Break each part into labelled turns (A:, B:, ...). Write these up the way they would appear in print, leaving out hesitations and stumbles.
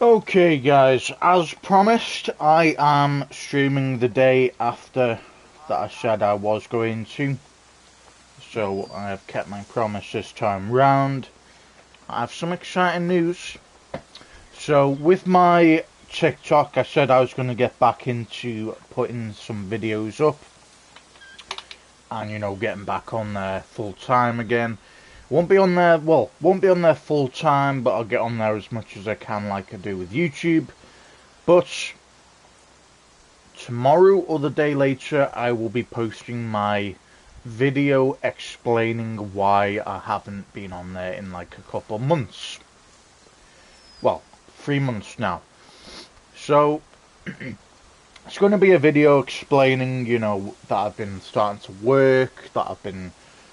A: Okay guys, as promised, I am streaming the day after that I said I was going to. So I have kept my promise this time round. I have some exciting news. So with my TikTok, I said I was going to get back into putting some videos up. And getting back on there full time again. Won't be on there, won't be on there full time, but I'll get on there as much as I can like I do with YouTube. But tomorrow or the day later, I will be posting my video explaining why I haven't been on there in like a couple of months. Well, 3 months now. So, it's going to be a video explaining, that I've been starting to work, that I've been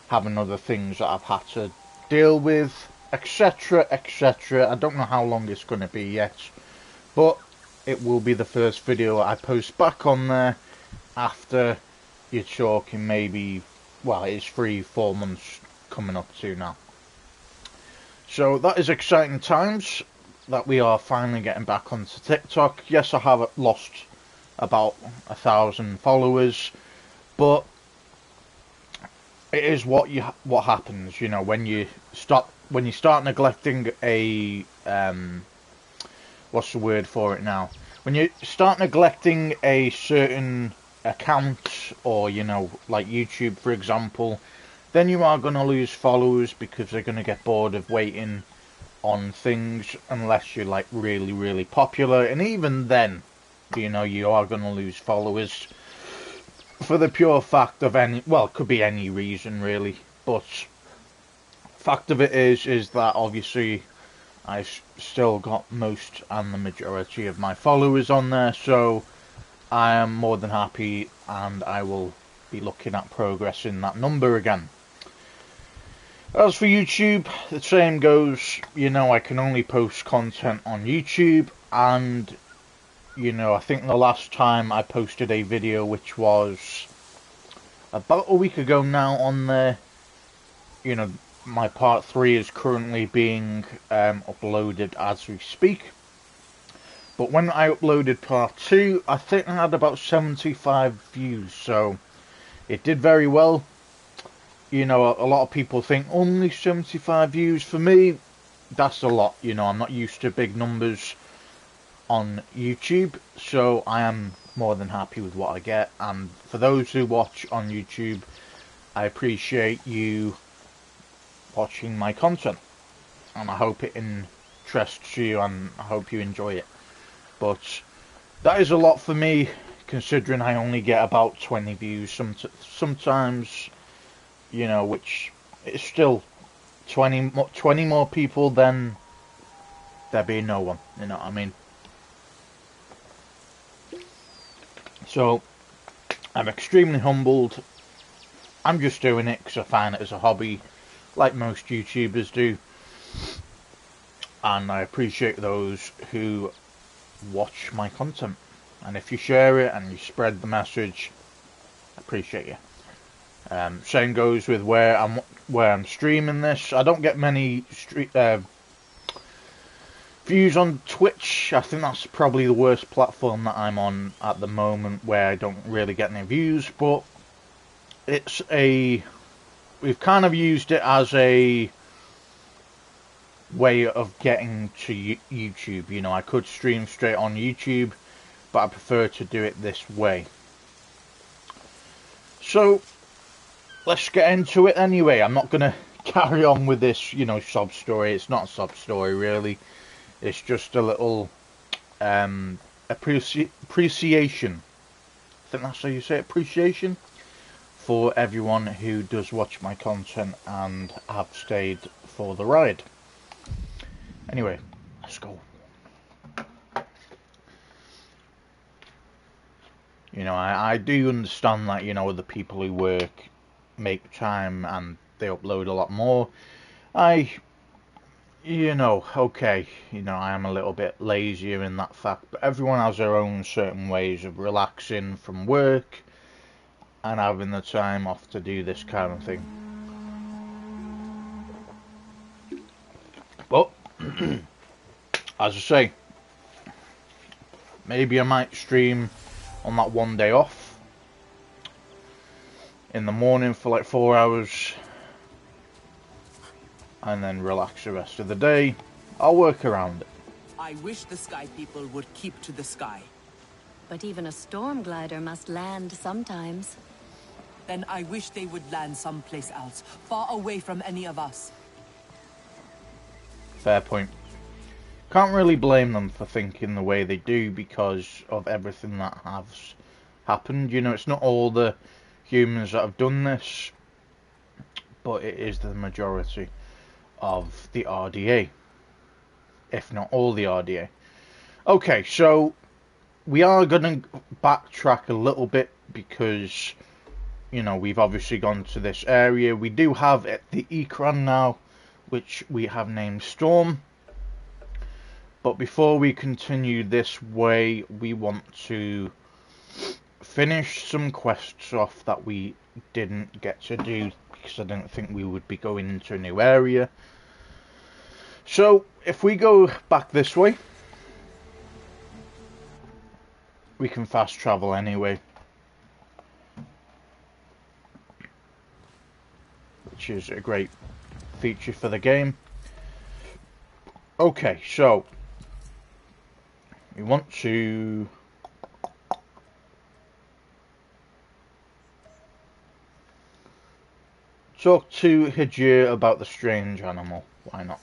A: having other things that I've had to deal with, etc, etc. I don't know how long it's going to be yet, but it will be the first video I post back on there after you're talking maybe, well, it's 3-4 months coming up to now. So that is exciting times that we are finally getting back onto TikTok. Yes, I have lost about 1,000 followers, but it is what happens, when you start neglecting a what's the word for it now? When you start neglecting a certain account, or like YouTube for example, then you are going to lose followers because they're going to get bored of waiting on things unless you're like really, really popular. And even then, you are going to lose followers for the pure fact of it could be any reason really, but fact of it is that obviously I've still got most and the majority of my followers on there, so I am more than happy, and I will be looking at progressing that number again. As for YouTube, the same goes. I can only post content on YouTube, and I think the last time I posted a video, which was about a week ago now on there, my part 3 is currently being uploaded as we speak. But when I uploaded part 2, I think I had about 75 views, so it did very well. A lot of people think only 75 views. For me, that's a lot. I'm not used to big numbers on YouTube, so I am more than happy with what I get. And for those who watch on YouTube, I appreciate you watching my content, and I hope it interests you, and I hope you enjoy it. But that is a lot for me, considering I only get about 20 views sometimes, which is still 20 more people than there being no one, you know what I mean? So I'm extremely humbled. I'm just doing it because I find it as a hobby, like most YouTubers do, and I appreciate those who watch my content. And if you share it and you spread the message, I appreciate you. Same goes with where I'm streaming this. I don't get many views on Twitch. I think that's probably the worst platform that I'm on at the moment, where I don't really get any views. But we've kind of used it as a way of getting to YouTube. I could stream straight on YouTube, but I prefer to do it this way. So let's get into it anyway. I'm not going to carry on with this, sob story. It's not a sob story really. It's just a little appreciation. I think that's how you say it, appreciation, for everyone who does watch my content and have stayed for the ride. Anyway, let's go. I do understand that, the people who work make time and they upload a lot more. Okay, I am a little bit lazier in that fact, but everyone has their own certain ways of relaxing from work and having the time off to do this kind of thing. But as I say, Maybe I might stream on that one day off in the morning for like 4 hours and then relax the rest of the day. I'll work around it.
B: I wish the Sky People would keep to the sky.
C: But even a storm glider must land sometimes.
B: Then I wish they would land someplace else, far away from any of us.
A: Fair point. Can't really blame them for thinking the way they do because of everything that has happened. You know, it's not all the humans that have done this, but it is the majority of the RDA, if not all the RDA. Okay, so we are going to backtrack a little bit because, you know, we've obviously gone to this area. We do have the Ekran now, which we have named Storm. But before we continue this way, we want to finish some quests off that we didn't get to do because I didn't think we would be going into a new area. So if we go back this way, we can fast travel anyway, which is a great feature for the game. Okay, so we want to talk to Hajir about the strange animal. Why not?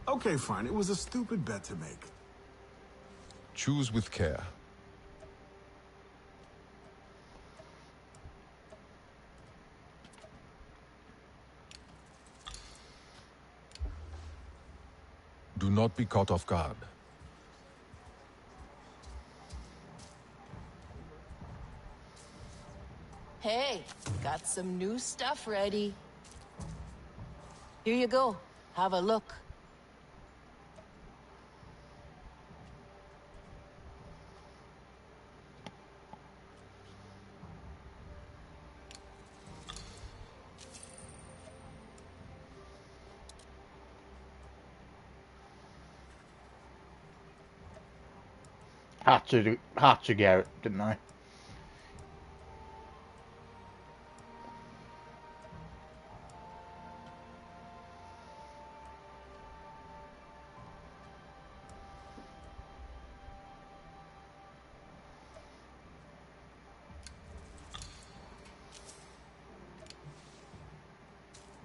D: Okay, fine. It was a stupid bet to make.
E: Choose with care. Do not be caught off guard.
F: Hey, got some new stuff ready. Here you go. Have a look.
A: Had to get it, didn't I?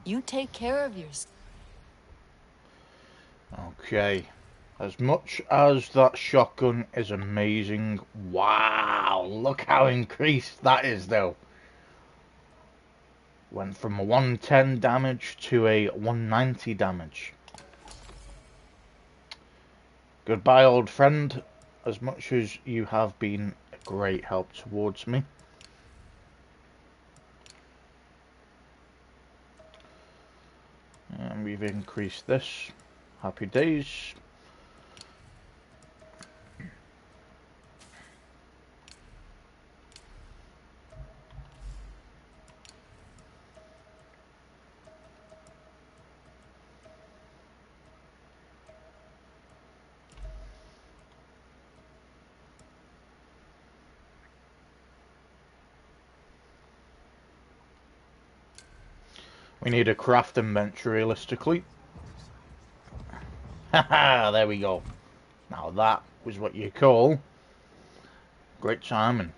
F: You take care of yours.
A: Okay. As much as that shotgun is amazing, wow, look how increased that is though. Went from a 110 damage to a 190 damage. Goodbye, old friend, as much as you have been a great help towards me. And we've increased this. Happy days. We need a crafting bench, realistically. Haha, there we go. Now that was what you call great timing.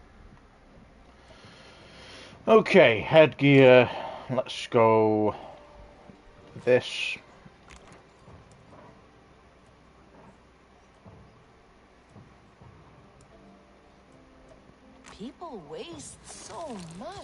A: Okay, headgear. Let's go this.
F: People waste so much.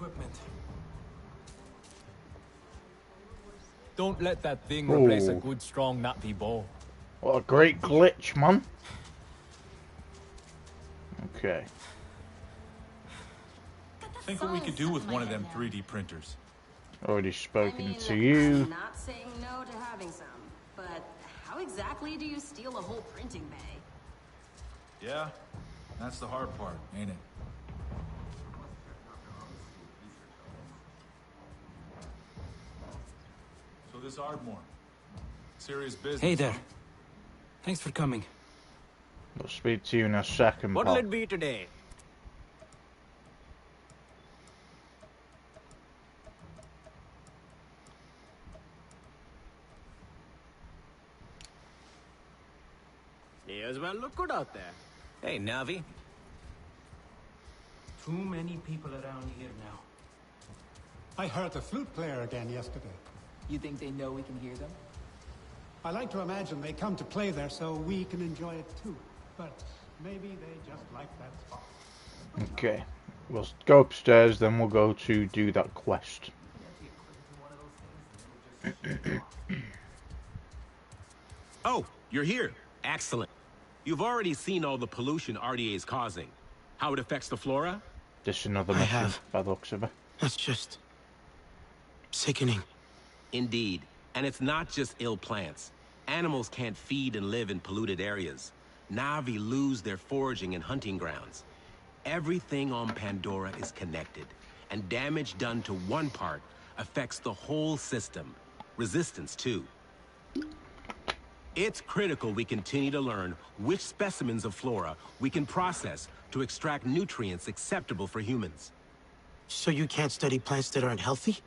G: equipment.
H: Don't let that thing replace a
A: Ooh.
H: good, strong, nappy bow.
A: What a great glitch, man. Okay.
I: Think what we could do with one of them 3D printers.
A: Already spoken to you.
J: I'm not saying no to having some, but how exactly do you steal a whole printing bay?
I: Yeah, that's the hard part, ain't it? So this Ardmore, serious business.
G: Hey there. Thanks for coming.
A: I'll speak to you in a second,
K: What'll
A: pal.
K: it be today? May as well look good out there. Hey, Navi.
G: Too many people around here now.
L: I heard the flute player again yesterday.
B: You think they know we can hear them?
L: I like to imagine they come to play there so we can enjoy it too. But maybe they just like that spot.
A: Okay. We'll go upstairs, then we'll go to do that quest.
M: Oh, you're here. Excellent. You've already seen all the pollution RDA is causing. How it affects the flora?
A: Just another mission, by the looks of it.
K: That's just sickening.
M: Indeed. And it's not just ill plants. Animals can't feed and live in polluted areas. Na'vi lose their foraging and hunting grounds. Everything on Pandora is connected, and damage done to one part affects the whole system. Resistance, too. It's critical we continue to learn which specimens of flora we can process to extract nutrients acceptable for humans.
K: So you can't study plants that aren't healthy?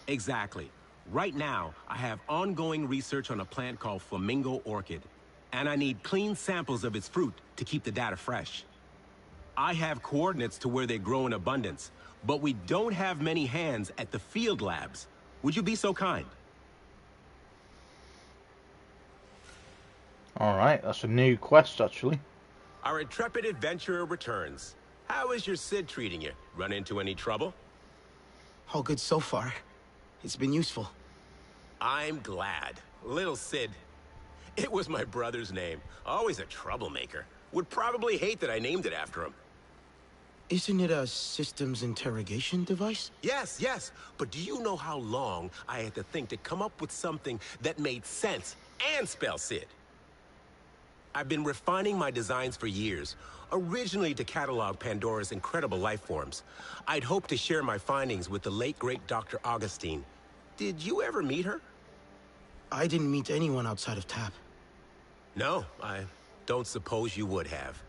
M: Exactly. Right now, I have ongoing research on a plant called flamingo orchid, and I need clean samples of its fruit to keep the data fresh. I have coordinates to where they grow in abundance, but we don't have many hands at the field labs. Would you be so kind?
A: Alright, that's a new quest, actually.
M: Our intrepid adventurer returns. How is your Sid treating you? Run into any trouble?
K: All good so far. It's been useful.
M: I'm glad. Little Sid. It was my brother's name. Always a troublemaker. Would probably hate that I named it after him.
K: Isn't it a systems interrogation device?
M: Yes, yes. But do you know how long I had to think to come up with something that made sense and spell Sid? I've been refining my designs for years, originally to catalog Pandora's incredible life forms. I'd hoped to share my findings with the late, great Dr. Augustine. Did you ever meet her?
K: I didn't meet anyone outside of TAP.
M: No, I don't suppose you would have.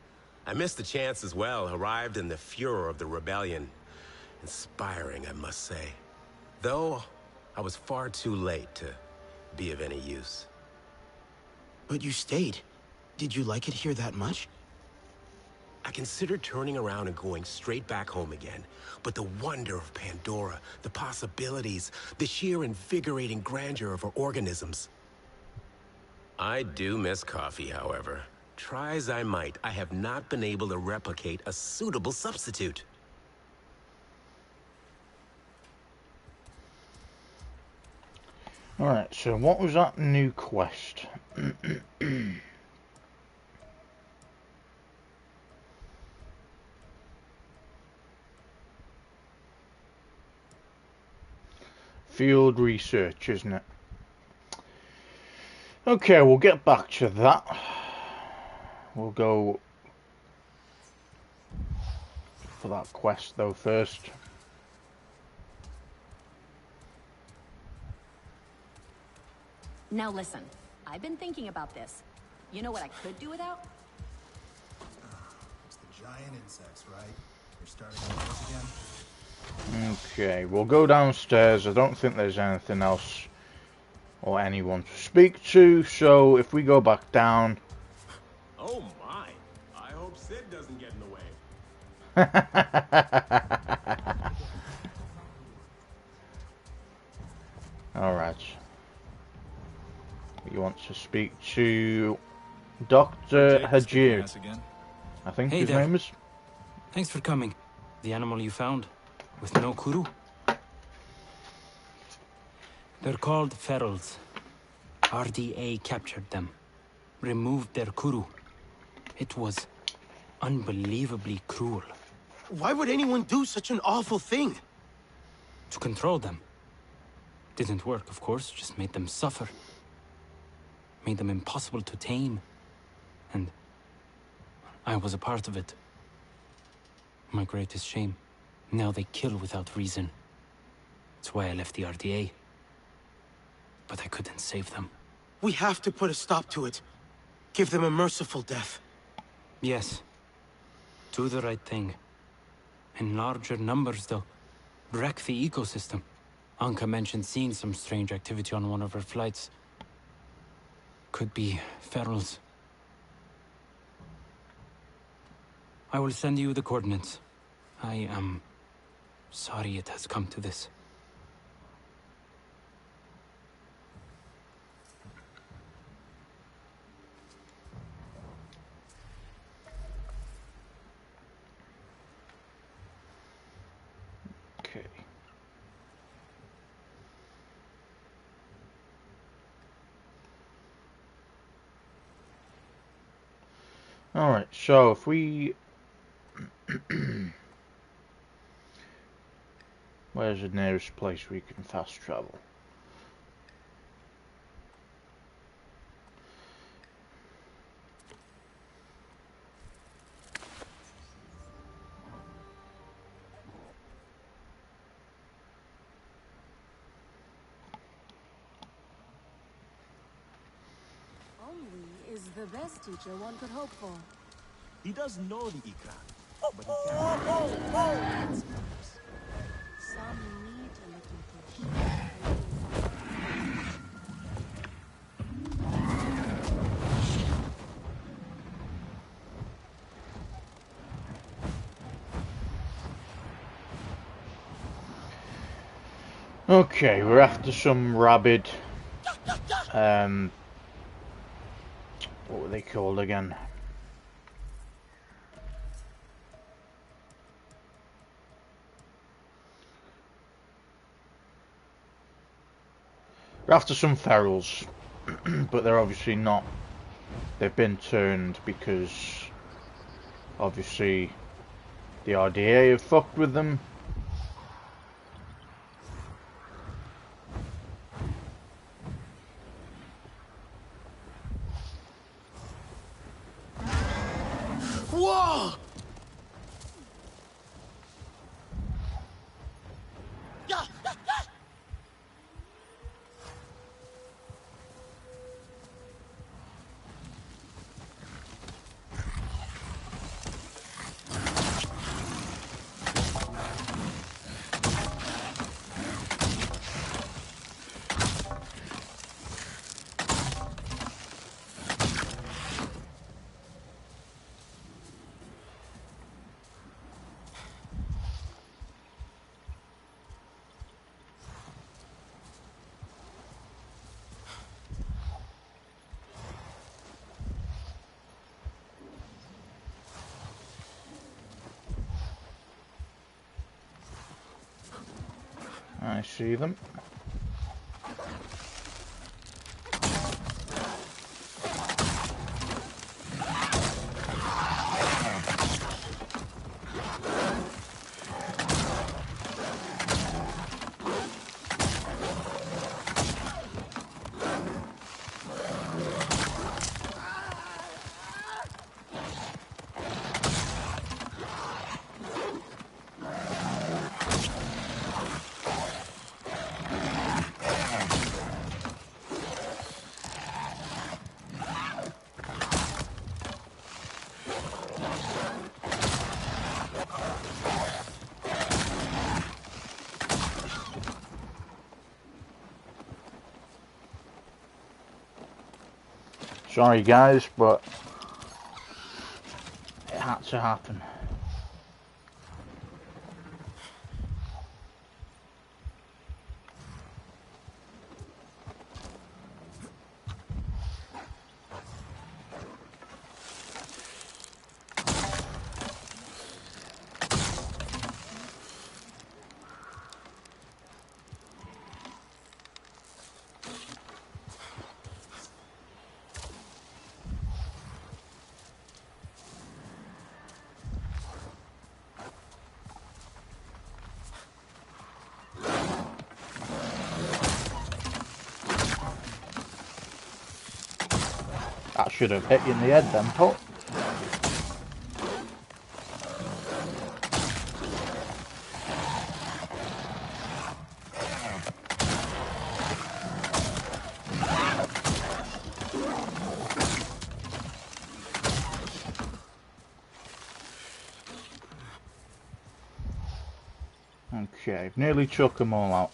M: I missed the chance as well, arrived in the furor of the rebellion. Inspiring, I must say. Though, I was far too late to be of any use.
K: But you stayed. Did you like it here that much?
M: I considered turning around and going straight back home again. But the wonder of Pandora, the possibilities, the sheer invigorating grandeur of her organisms. I do miss coffee, however. Try as I might, I have not been able to replicate a suitable substitute.
A: Alright, so what was that new quest? Field research, isn't it? Okay, we'll get back to that. We'll go for that quest though first.
C: Now listen, I've been thinking about this. You know what I could do without?
D: It's the giant insects, right? You're starting on those again?
A: Okay, we'll go downstairs. I don't think there's anything else or anyone to speak to, so if we go back down...
M: Oh my! I hope Sid doesn't get in the way.
A: Alright. You want to speak to Dr. Hajir, I think
G: Hey
A: his
G: there.
A: name is.
G: Thanks for coming. The animal you found? with no Kuru. They're called ferals. RDA captured them, removed their Kuru. It was unbelievably cruel.
N: Why would anyone do such an awful thing?
G: To control them. Didn't work, of course, just made them suffer. Made them impossible to tame. And I was a part of it. My greatest shame. Now they kill without reason. That's why I left the RDA. But I couldn't save them.
N: We have to put a stop to it. Give them a merciful death.
G: Yes. Do the right thing. In larger numbers, they'll wreck the ecosystem. Anka mentioned seeing some strange activity on one of her flights. Could be ferals. I will send you the coordinates. I am sorry it has come to this.
A: Okay. Alright, so if we... Where's the nearest place we can fast travel?
J: Only is the best teacher one could hope for.
O: He does know the Ikra, but he can't.
J: Some need a little push.
A: Okay, we're after some rabid, what were they called again? We're after some ferals, but they're obviously not. They've been turned because obviously the RDA have fucked with them.
N: Whoa!
A: I see them. Sorry guys, but it had to happen. That should have hit you in the head then, Paul. Okay, I've nearly chucked them all out.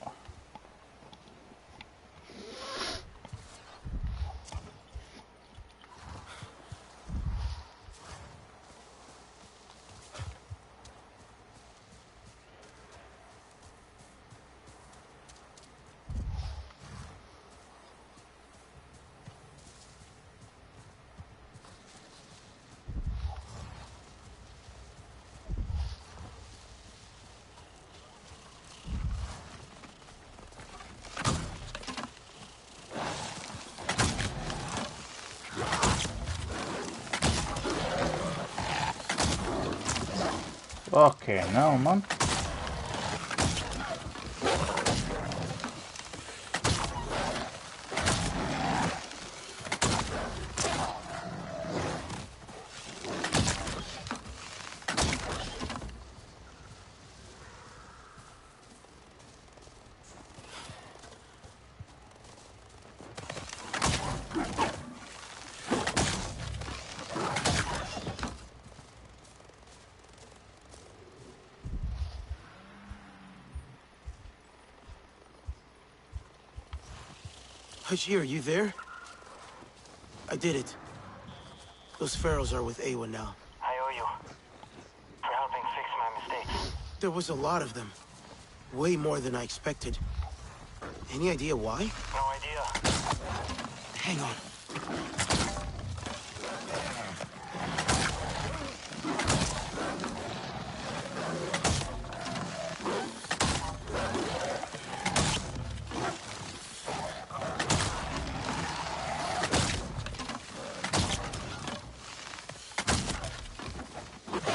A: Okay, now, man.
N: Haji, are you there? I did it. Those pharaohs are with Awa now.
P: I owe you for helping fix my mistakes.
N: There was a lot of them. Way more than I expected. Any idea why?
P: No idea.
N: Hang on.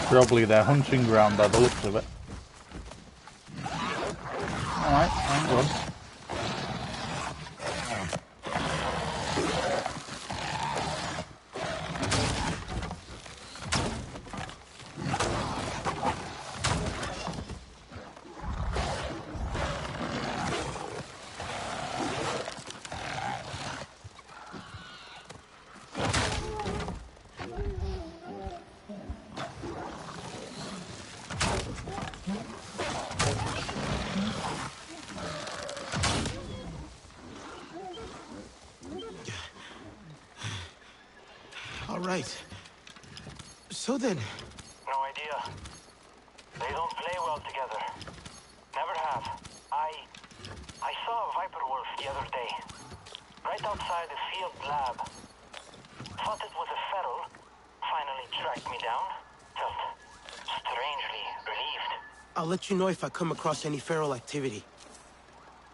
A: Probably their hunting ground by the looks of it. Alright, hang on.
N: All right. So then...
P: No idea. They don't play well together. Never have. I saw a viper wolf the other day. Right outside the field lab. Thought it was a feral. Finally tracked me down. Felt strangely relieved.
N: I'll let you know if I come across any feral activity.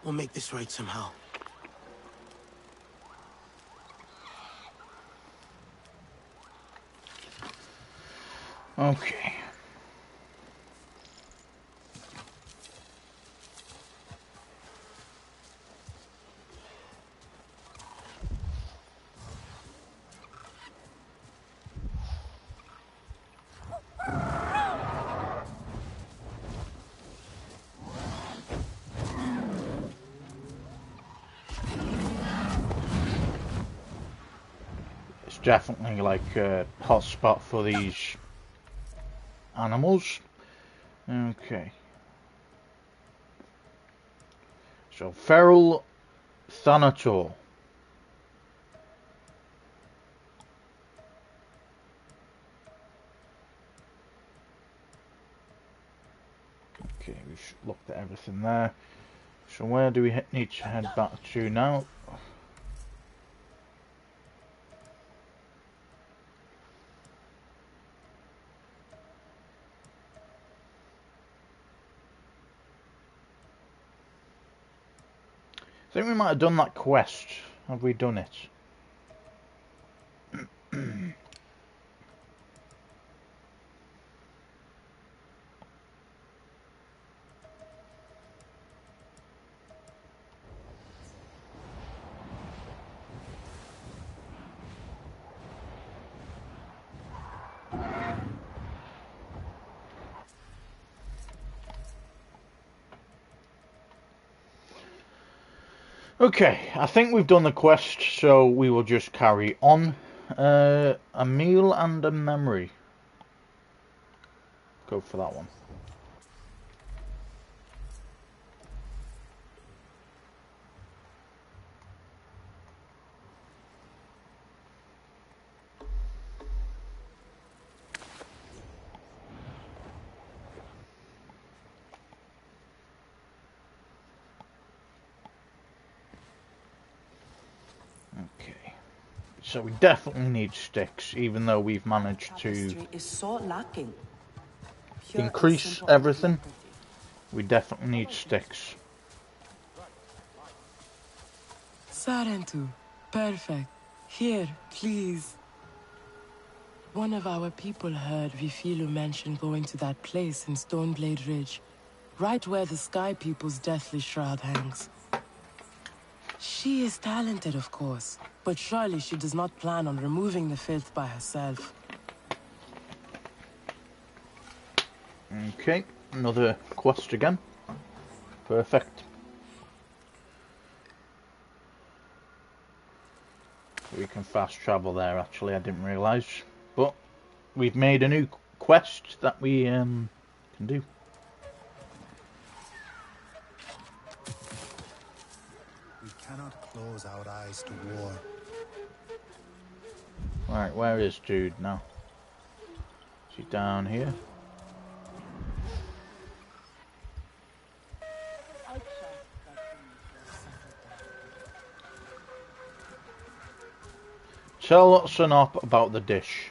N: We'll make this right somehow.
A: Okay. It's definitely like a hot spot for these animals. Okay. So, feral Thanator. Okay, we've looked at everything there. So where do we need to head back to now? I think we might have done that quest. Have we done it? Okay, I think we've done the quest, so we will just carry on. A meal and a memory. Go for that one. Okay. So we definitely need sticks, even though we've managed to
B: Tapestry is so lacking. Pure and
A: increase
B: simple
A: everything.
B: integrity.
A: We definitely need sticks.
Q: Sarentu, perfect. Here, please. One of our people heard Vifilu mention going to that place in Stoneblade Ridge, right where the Sky People's deathly shroud hangs. She is talented, of course, but surely she does not plan on removing the filth by herself.
A: Okay, another quest again. Perfect. We can fast travel there, actually, I didn't realise. But we've made a new quest that we can do.
D: We cannot close our eyes to war.
A: Right, where is Jude now? Is he down here? Tell Sanop about the dish.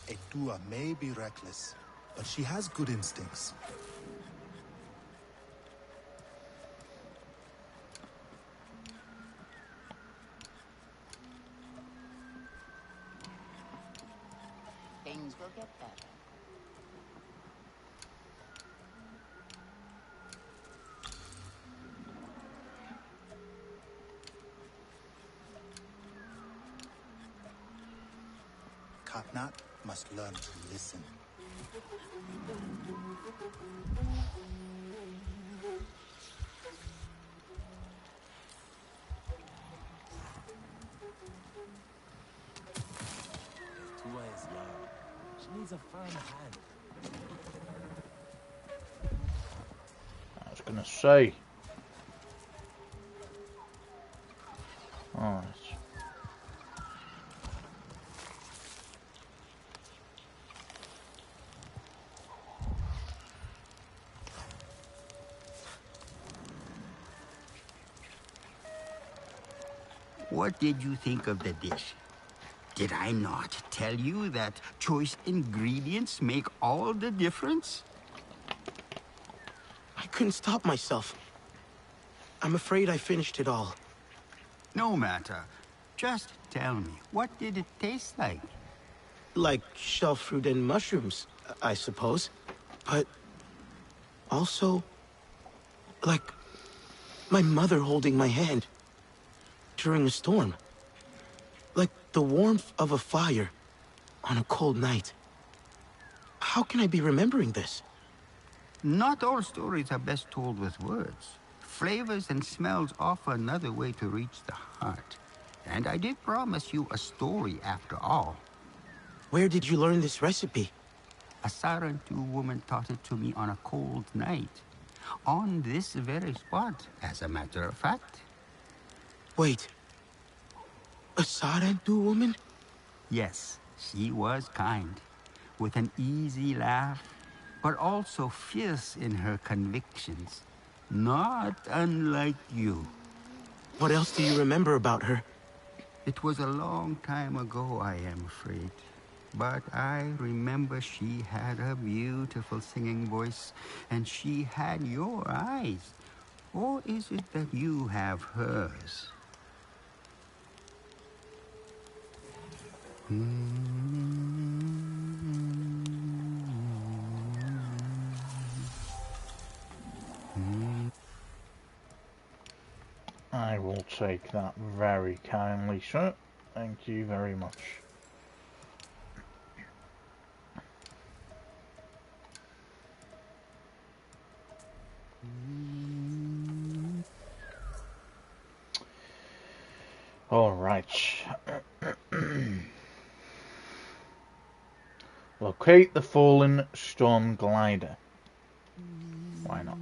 D: Etua may be reckless, but she has good instincts.
F: Things will get better.
D: Katnat must learn to listen.
O: Tua is young. She needs a firm hand.
A: I was gonna say. Alright.
R: What did you think of the dish? Did I not tell you that choice ingredients make all the difference?
N: I couldn't stop myself. I'm afraid I finished it all.
R: No matter. Just tell me, what did it taste like?
N: Like shell fruit and mushrooms, I suppose. But also, like my mother holding my hand during a storm. Like the warmth of a fire on a cold night. How can I be remembering this?
R: Not all stories are best told with words. Flavors and smells offer another way to reach the heart. And I did promise you a story after all.
N: Where did you learn this recipe?
R: A Sarentu woman taught it to me on a cold night. On this very spot, as a matter of fact.
N: Wait. A Sarentu woman?
R: Yes, she was kind, with an easy laugh, but also fierce in her convictions. Not unlike you.
N: What else do you remember about her?
R: It was a long time ago, I am afraid. But I remember she had a beautiful singing voice, and she had your eyes. Or is it that you have hers?
A: I will take that very kindly, sir. Thank you very much. All right. Locate the fallen storm glider. Why not?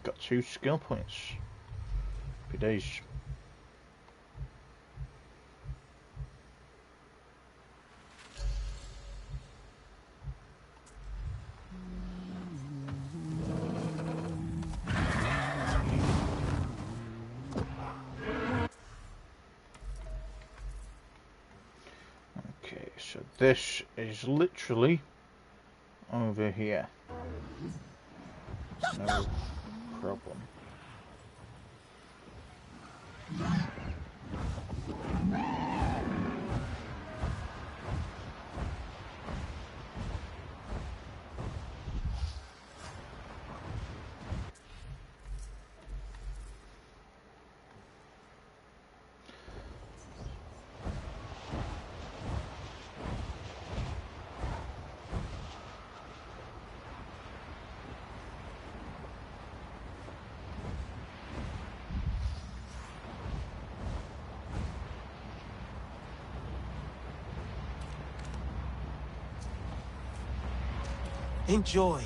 A: Got 2 skill points. Happy days. Okay, so this is literally over here. No problem.
N: Enjoy.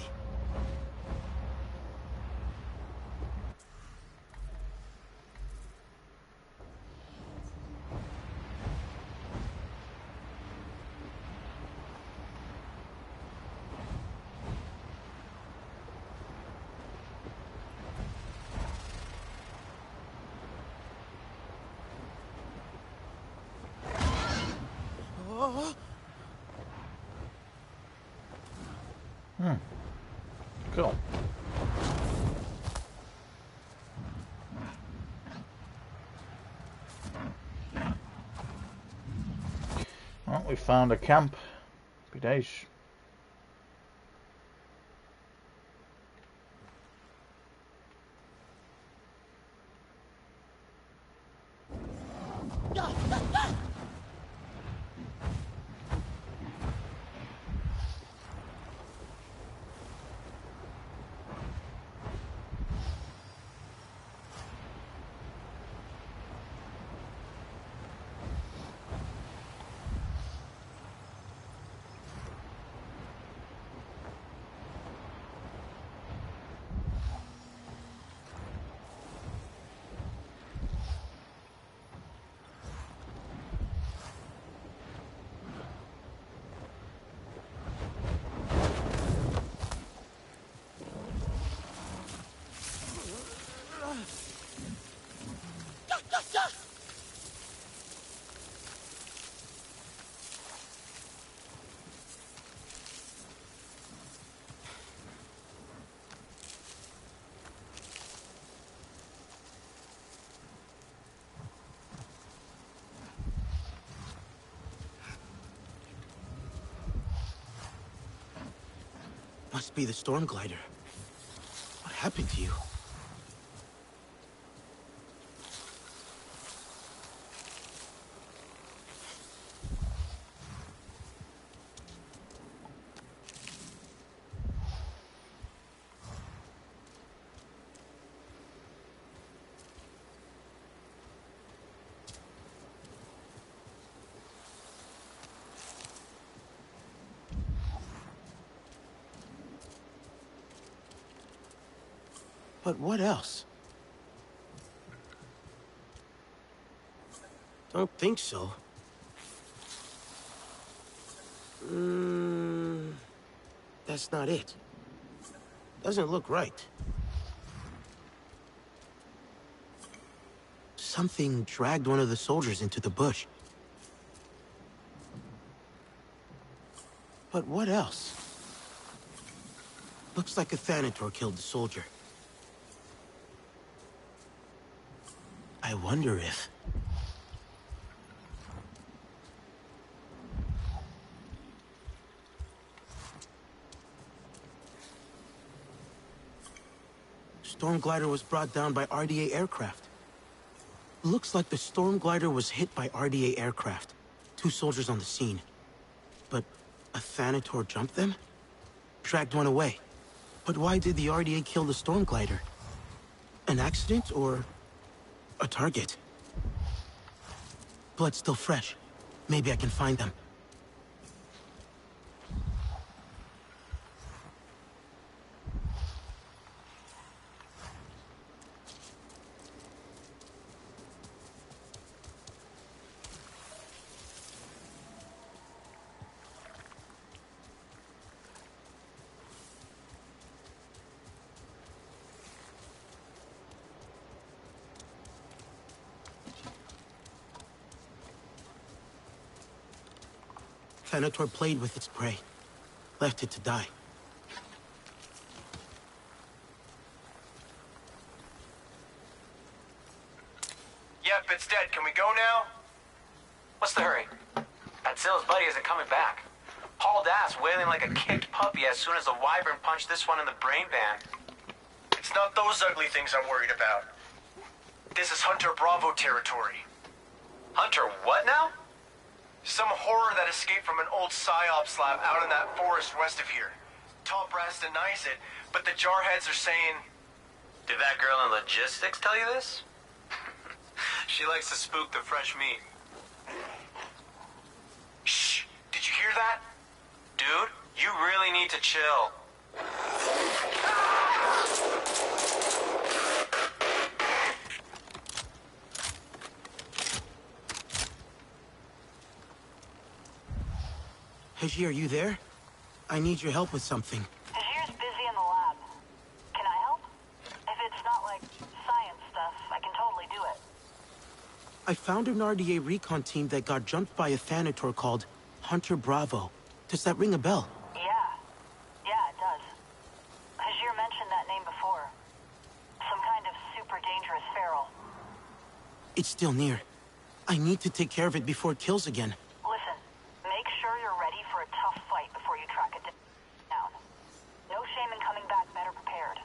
A: Cool. Well, we found a camp. Happy days.
N: Must be the storm glider. What happened to you? But what else? Don't think so. That's not it. Doesn't look right. Something dragged one of the soldiers into the bush. But what else? Looks like a Thanator killed the soldier. I wonder if... storm glider was brought down by RDA aircraft. Looks like the storm glider was hit by RDA aircraft. 2 soldiers on the scene. But a Thanator jumped them? Dragged one away. But why did the RDA kill the storm glider? An accident or a target? Blood's still fresh. Maybe I can find them. Thanator played with its prey. Left it to die.
S: Yep, it's dead. Can we go now?
T: What's the hurry? Godzilla's buddy isn't coming back. Hauled ass, wailing like a kicked puppy as soon as the wyvern punched this one in the brain band.
S: It's not those ugly things I'm worried about. This is Hunter Bravo territory.
T: Hunter what now?
S: Some horror that escaped from an old PsyOps lab out in that forest west of here. Top brass denies it, but the jarheads are saying...
T: Did that girl in logistics tell you this? She likes to spook the fresh meat.
S: Shh! Did you hear that?
T: Dude, you really need to chill.
N: Hajir, are you there? I need your help with something.
J: Hajir's busy in the lab. Can I help? If it's not like science stuff, I can totally do it.
N: I found an RDA recon team that got jumped by a Thanator called Hunter Bravo. Does that ring a bell?
J: Yeah. Yeah, it does. Hajir mentioned that name before. Some kind of super dangerous feral.
N: It's still near. I need to take care of it before it kills again.
J: Listen, make sure you're ready for a tough fight before you track it down. No shame in coming back better prepared.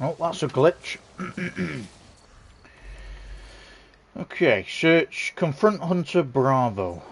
A: Oh, that's a glitch. Okay, search confront Hunter Bravo.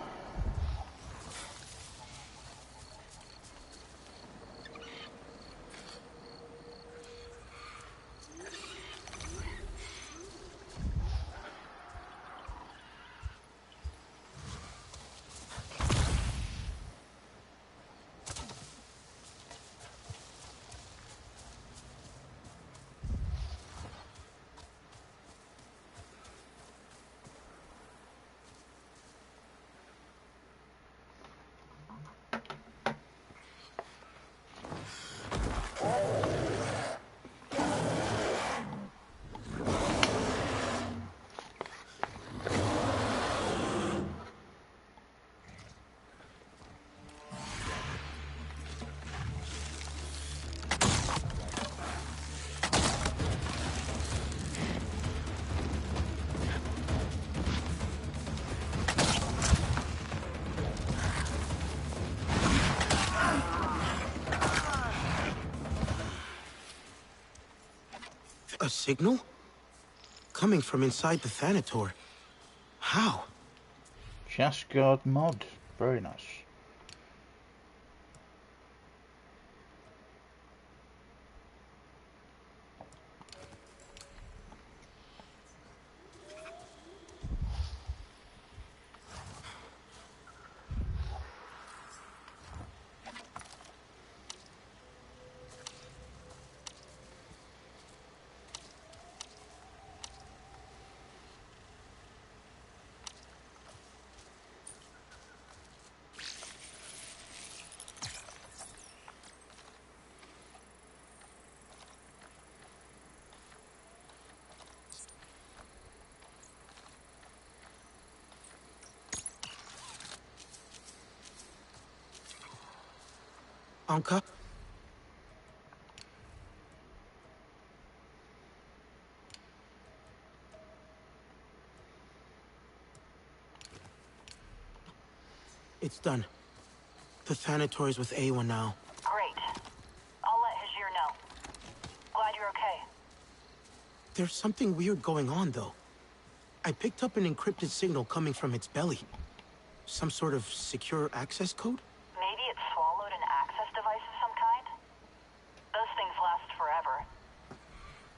N: A signal? Coming from inside the Thanator. How?
A: Chest guard mod. Very nice.
N: Anka? It's done. The Thanator is with Awa now.
J: Great. I'll let Hajir know. Glad you're okay.
N: There's something weird going on, though. I picked up an encrypted signal coming from its belly. Some sort of secure access code?
J: Maybe it swallowed an access device of some kind? Those things last forever.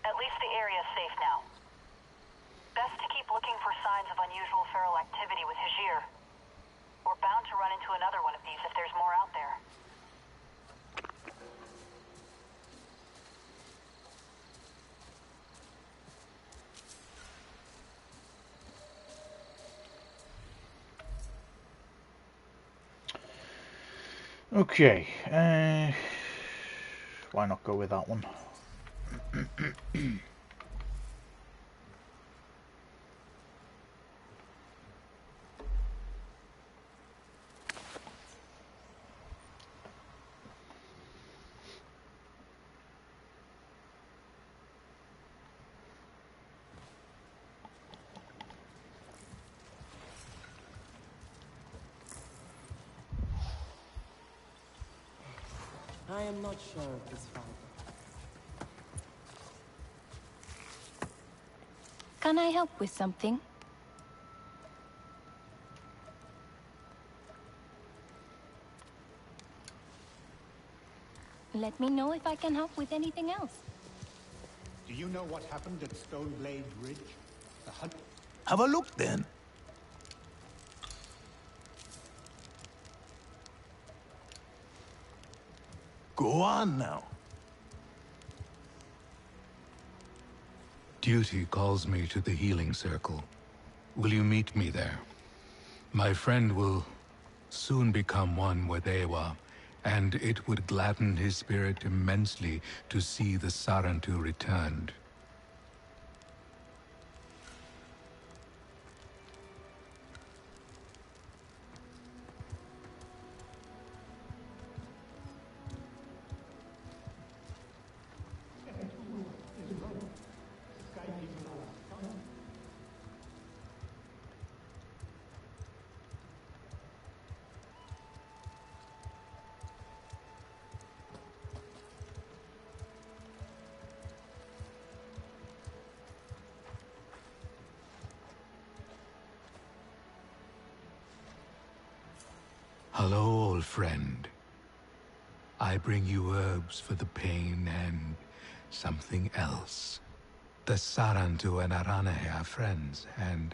J: At least the area's safe now. Best to keep looking for signs of unusual feral activity with Hajir. We're bound to run into another one of these if there's more out there.
A: Okay, why not go with that one?
Q: I am not sure of this fiber.
C: Can I help with something? Let me know if I can help with anything else.
L: Do you know what happened at Stoneblade Ridge? The hunt...
O: Have a look then. Go on now.
U: Duty calls me to the healing circle. Will you meet me there? My friend will soon become one with Ewa, and it would gladden his spirit immensely to see the Sarantu returned. Hello, old friend. I bring you herbs for the pain and something else. The Sarantu and Aranahe are friends, and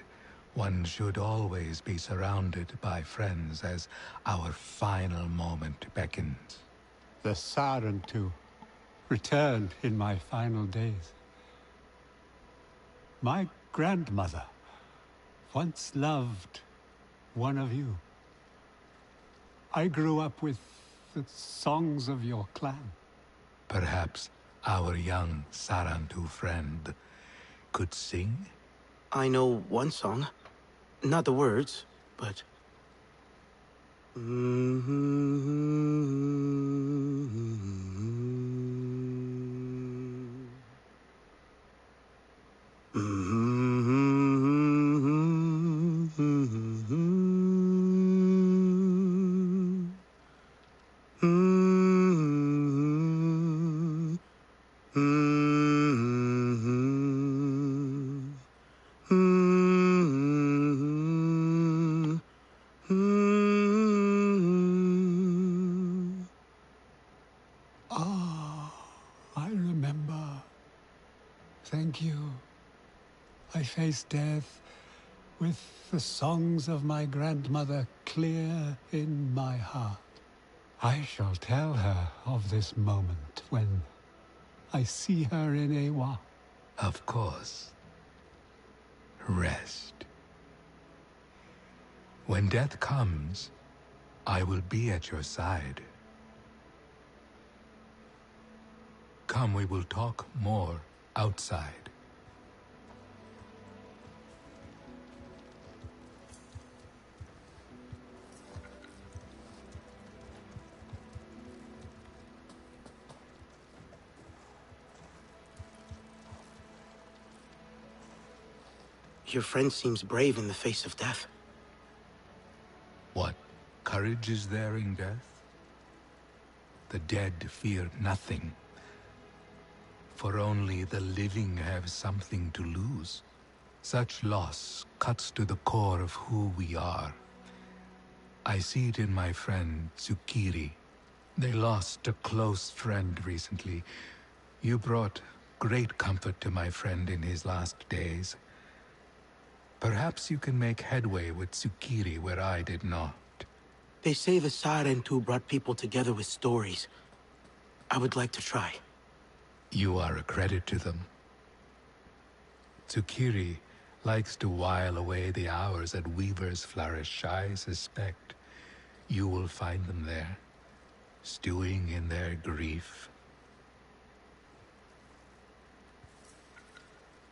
U: one should always be surrounded by friends as our final moment beckons.
L: The Sarantu returned in my final days. My grandmother once loved one of you. I grew up with the songs of your clan.
U: Perhaps our young Sarantu friend could sing?
N: I know one song. Not the words, but...
L: Ah, I remember. Thank you. I faced death with the songs of my grandmother clear in my heart. I shall tell her of this moment when I see her in Ewa.
U: Of course. Rest. When death comes, I will be at your side. Come, we will talk more outside.
N: Your friend seems brave in the face of death.
U: What courage is there in death? The dead fear nothing, for only the living have something to lose. Such loss cuts to the core of who we are. I see it in my friend Tsukiri. They lost a close friend recently. You brought great comfort to my friend in his last days. Perhaps you can make headway with Tsukiri where I did not.
N: They say the Sarentu brought people together with stories. I would like to try.
U: You are a credit to them. Tsukiri likes to while away the hours at Weaver's Flourish. I suspect you will find them there, stewing in their grief.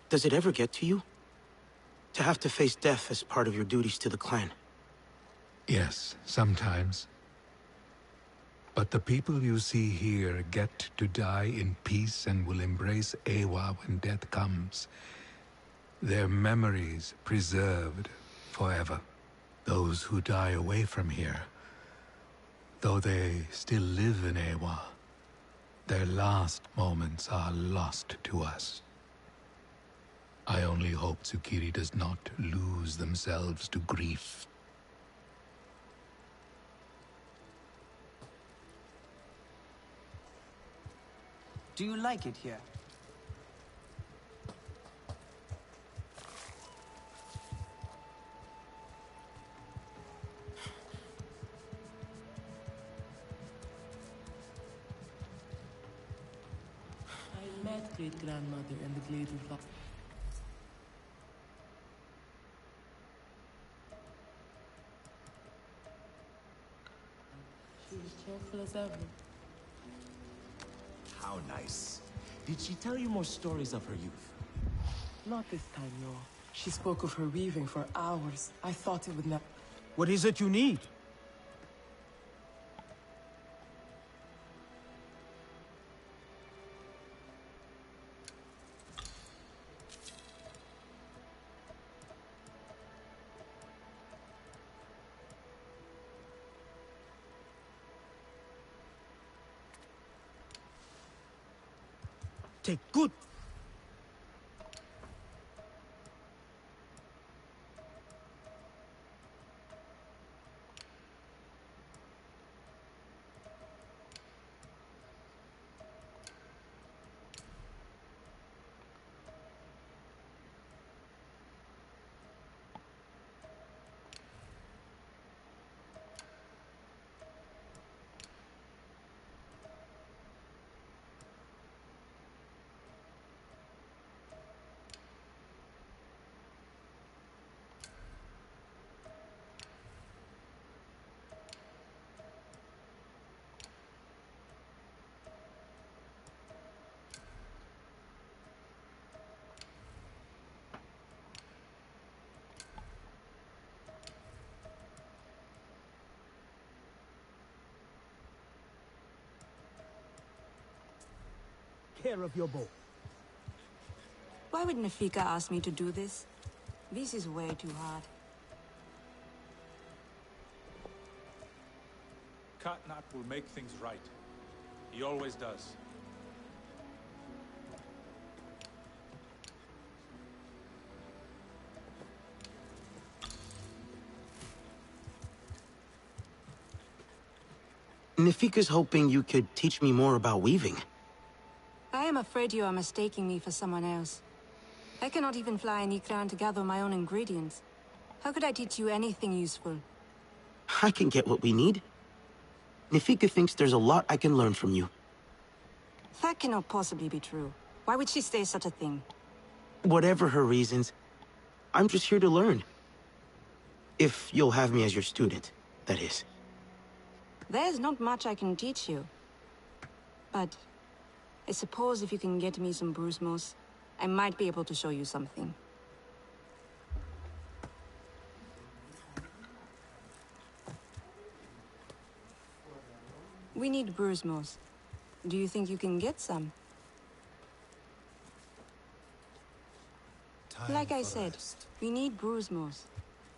N: Does it ever get to you? To have to face death as part of your duties to the clan?
U: Yes, sometimes. But the people you see here get to die in peace and will embrace Ewa when death comes. Their memories preserved forever. Those who die away from here, though they still live in Ewa, their last moments are lost to us. I only hope Tsukiri does not lose themselves to grief.
E: Do you like it here?
Q: I met great-grandmother in the glade of love. She was cheerful as ever.
O: How nice. Did she tell you more stories of her youth?
Q: Not this time, no. She spoke of her weaving for hours. I thought it would never...
E: What is it you need? Take good. care of your bow.
H: Why would Nafika ask me to do this? This is way too hard.
I: Katnat will make things right. He always does.
N: Nafika's hoping you could teach me more about weaving.
H: I am afraid you are mistaking me for someone else. I cannot even fly an Ikran to gather my own ingredients. How could I teach you anything useful?
N: I can get what we need. Nafika thinks there's a lot I can learn from you.
H: That cannot possibly be true. Why would she say such a thing?
N: Whatever her reasons, I'm just here to learn. If you'll have me as your student, that is.
H: There's not much I can teach you. But I suppose if you can get me some bruise moss, I might be able to show you something. We need bruise moss. Do you think you can get some? Like I said, we need bruise moss.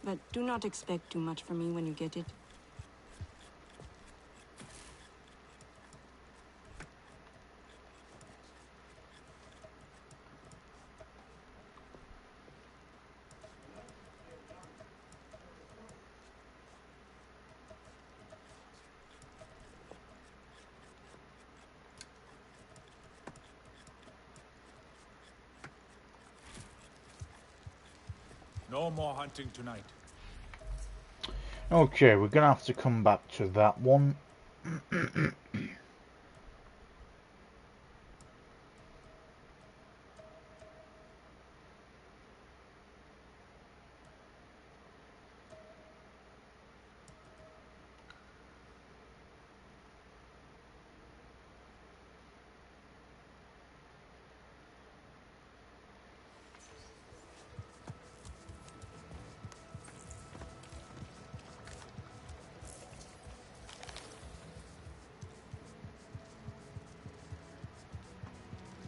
H: But do not expect too much from me when you get it.
I: No more hunting tonight.
A: Okay, we're gonna have to come back to that one.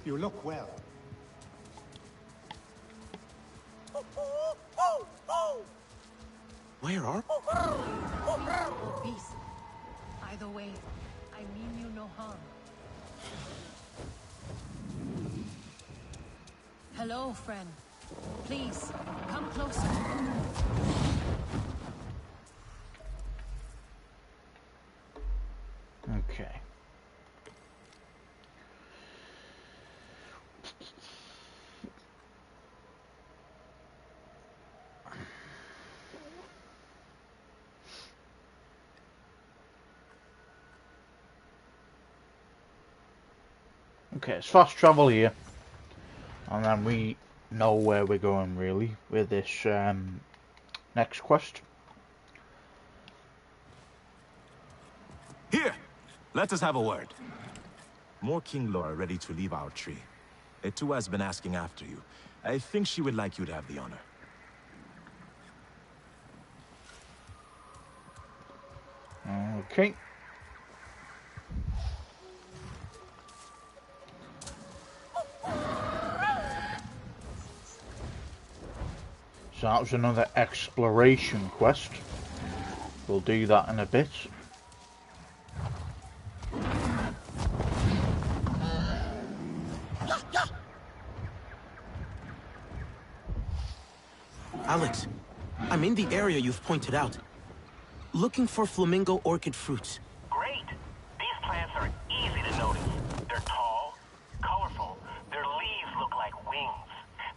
L: You look well.
N: Where are?
V: Beast. Either way, I mean you no harm. Hello, friend. Please, come closer.
A: Okay. Okay, it's fast travel here, and then we know where we're going really with this next quest.
O: Here! Let us have a word. More Kinglor are ready to leave our tree. Etua has been asking after you. I think she would like you to have the honor.
A: Okay. So that was another exploration quest. We'll do that in a bit.
N: Alex, I'm in the area you've pointed out. Looking for flamingo orchid fruits.
P: Great! These plants are easy to notice. They're tall, colorful, their leaves look like wings.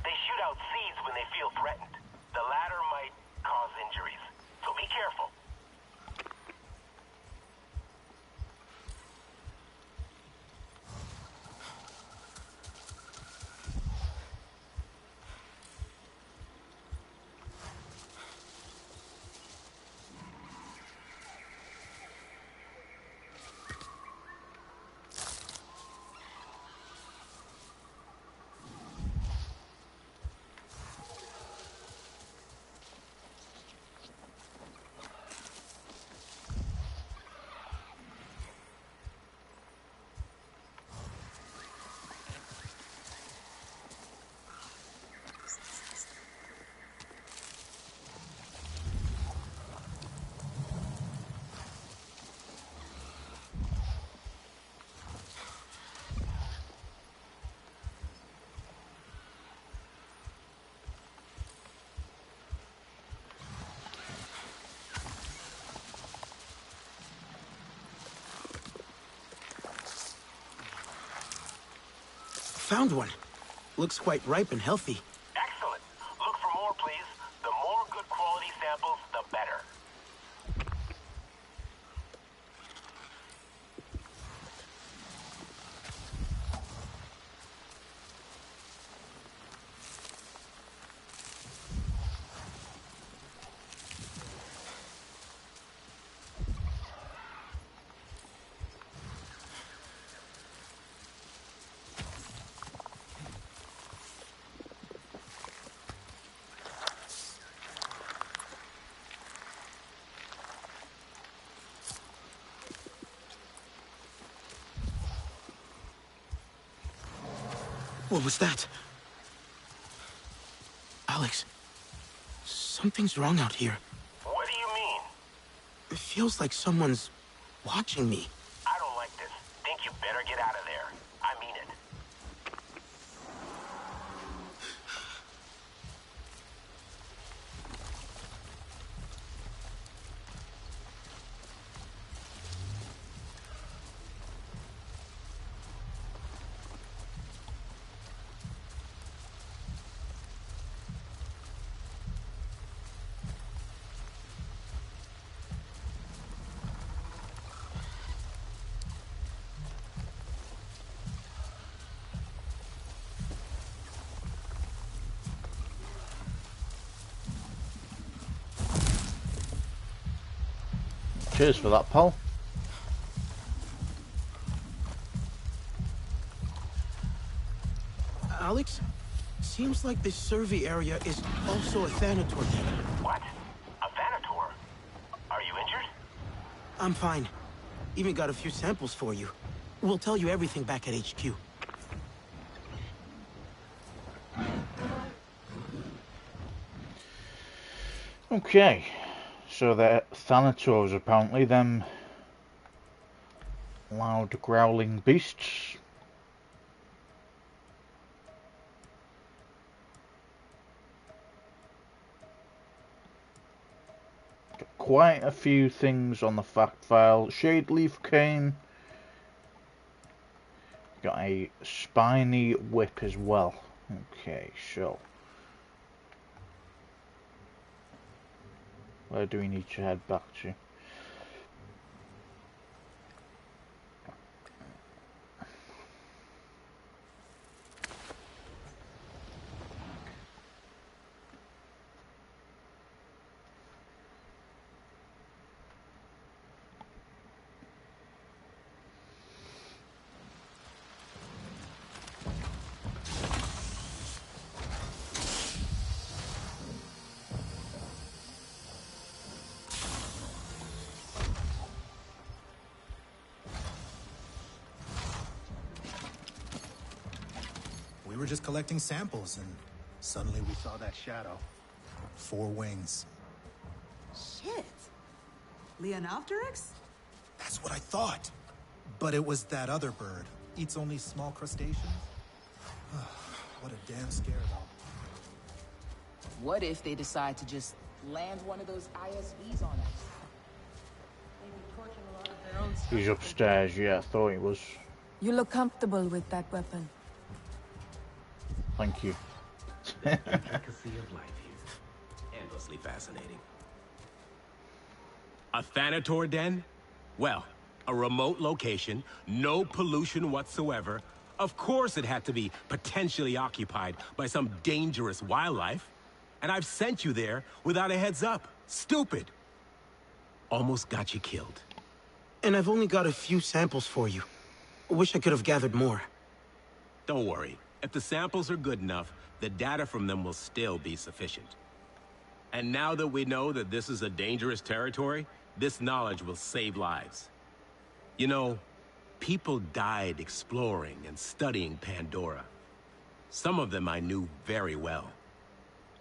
P: They shoot out seeds when they feel threatened. The latter might cause injuries, so be careful.
N: found one. Looks quite ripe and healthy.
P: Excellent. Look for more, please. The more good quality samples, the better.
N: What was that? Alex, something's wrong out here.
P: What do you mean?
N: It feels like someone's watching me.
P: I don't like this. Think you better get out of there. I mean it.
A: Cheers for that, Paul.
N: Alex, seems like this survey area is also a Thanator then.
P: What? A Thanator? Are you injured?
N: I'm fine. Even got a few samples for you. We'll tell you everything back at HQ.
A: Okay, so they're Thanators apparently, them loud growling beasts. Got quite a few things on the fact file. Shade leaf cane. Got a spiny whip as well. Okay, so where do we need to head back to?
D: We were just collecting samples, and suddenly we saw that shadow. 4 wings.
K: Shit. Leonopteryx?
D: That's what I thought. But it was that other bird. Eats only small crustaceans. What a damn scare, though.
B: What if they decide to just land one of those ISVs on us? They'd be torching a lot of their own stuff.
A: He's upstairs, yeah, I thought he was.
Q: You look comfortable with that weapon.
A: Thank you.
M: The intricacy of life here. Endlessly fascinating.
W: A Thanator den? Well, a remote location, no pollution whatsoever. Of course it had to be potentially occupied by some dangerous wildlife. And I've sent you there without a heads up. Stupid. Almost got you killed.
N: And I've only got a few samples for you. Wish I could have gathered more.
W: Don't worry. If the samples are good enough, the data from them will still be sufficient. And now that we know that this is a dangerous territory, this knowledge will save lives. You know, people died exploring and studying Pandora. Some of them I knew very well.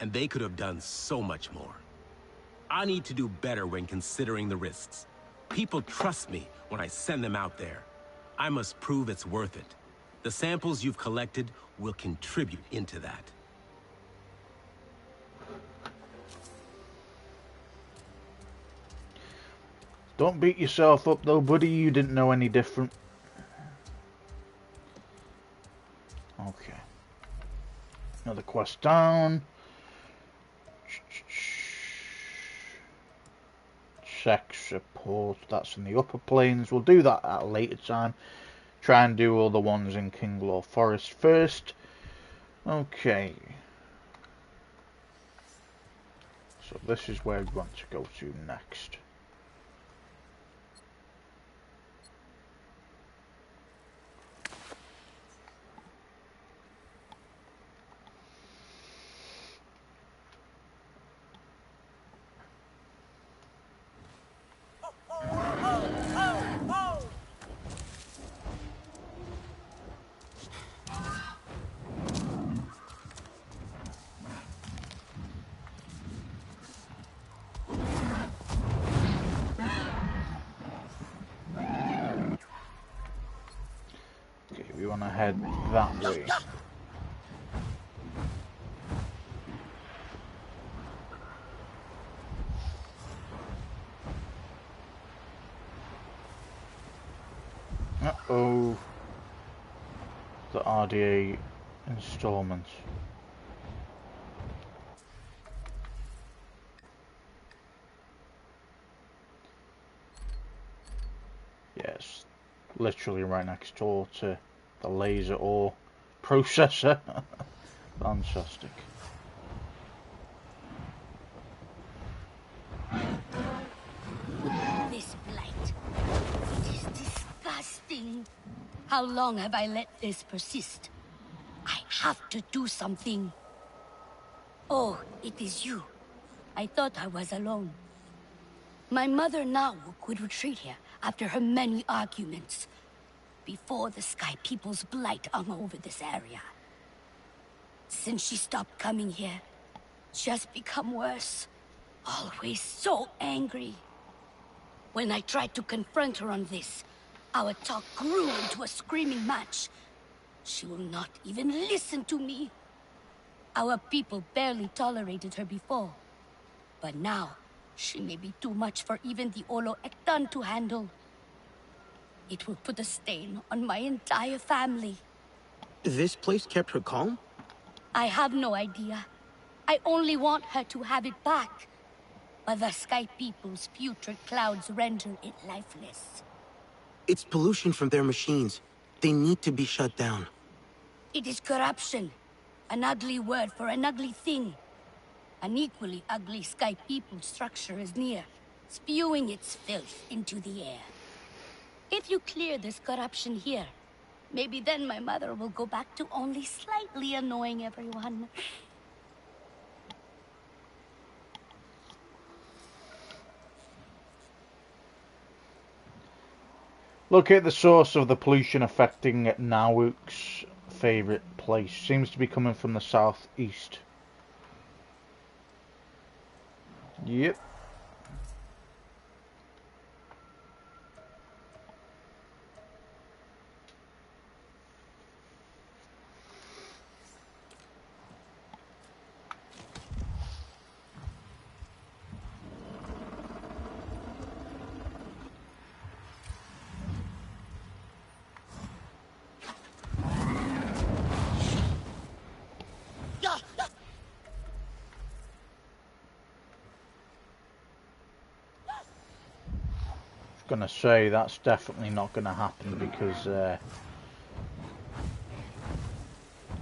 W: And they could have done so much more. I need to do better when considering the risks. People trust me when I send them out there. I must prove it's worth it. The samples you've collected will contribute into that.
A: Don't beat yourself up though, buddy, you didn't know any different. Okay. Another quest down. Sex support, that's in the upper planes. We'll do that at a later time. Try and do all the ones in Kinglore Forest first. Okay. So this is where we want to go to next. Okay, we want to head that way. Uh-oh. The RDA installments. Yes, literally right next door to the laser ore processor. Fantastic.
V: This blight. It is disgusting. How long have I let this persist? I have to do something. Oh, it is you. I thought I was alone. My mother now could retreat here after her many arguments. Before the Sky People's blight hung over this area. Since she stopped coming here, she has become worse. Always so angry. When I tried to confront her on this, our talk grew into a screaming match. She will not even listen to me. Our people barely tolerated her before. But now, she may be too much for even the Olo Ektan to handle. It will put a stain on my entire family.
N: This place kept her calm?
V: I have no idea. I only want her to have it back. But the Sky People's putrid clouds render it lifeless.
N: It's pollution from their machines. They need to be shut down.
V: It is corruption. An ugly word for an ugly thing. An equally ugly Sky People structure is near, spewing its filth into the air. If you clear this corruption here, maybe then my mother will go back to only slightly annoying everyone.
A: Locate the source of the pollution affecting Nawuk's favourite place. Seems to be coming from the southeast. Yep. Gonna say that's definitely not gonna happen because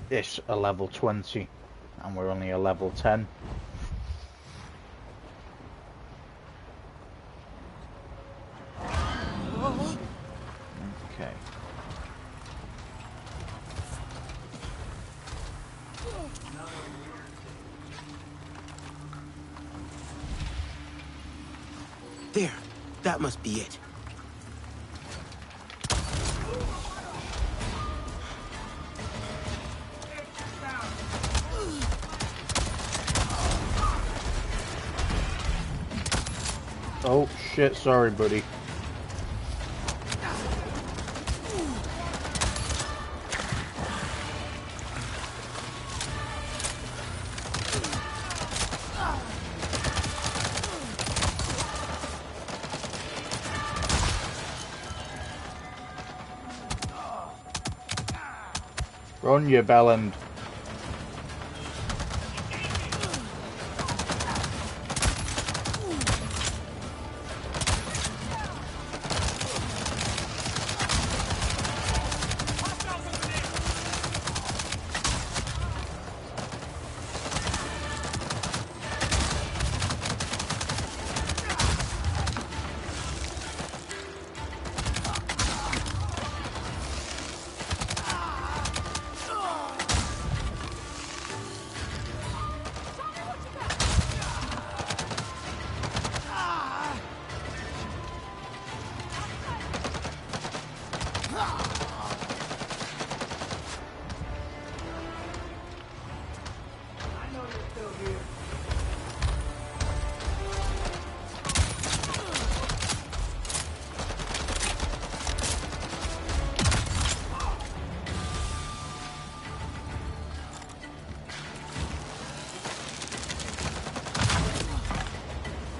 A: it's a level 20 and we're only a level 10. Okay.
N: There. That must be it.
A: Oh shit, sorry buddy. Run, you bellend.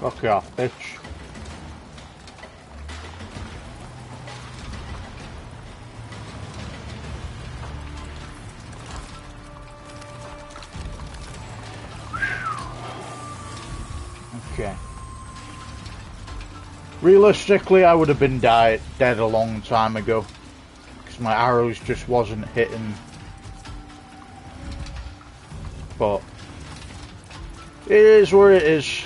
A: Fuck off, bitch. Okay. Realistically, I would have been dead a long time ago. Because my arrows just wasn't hitting. But it is where it is.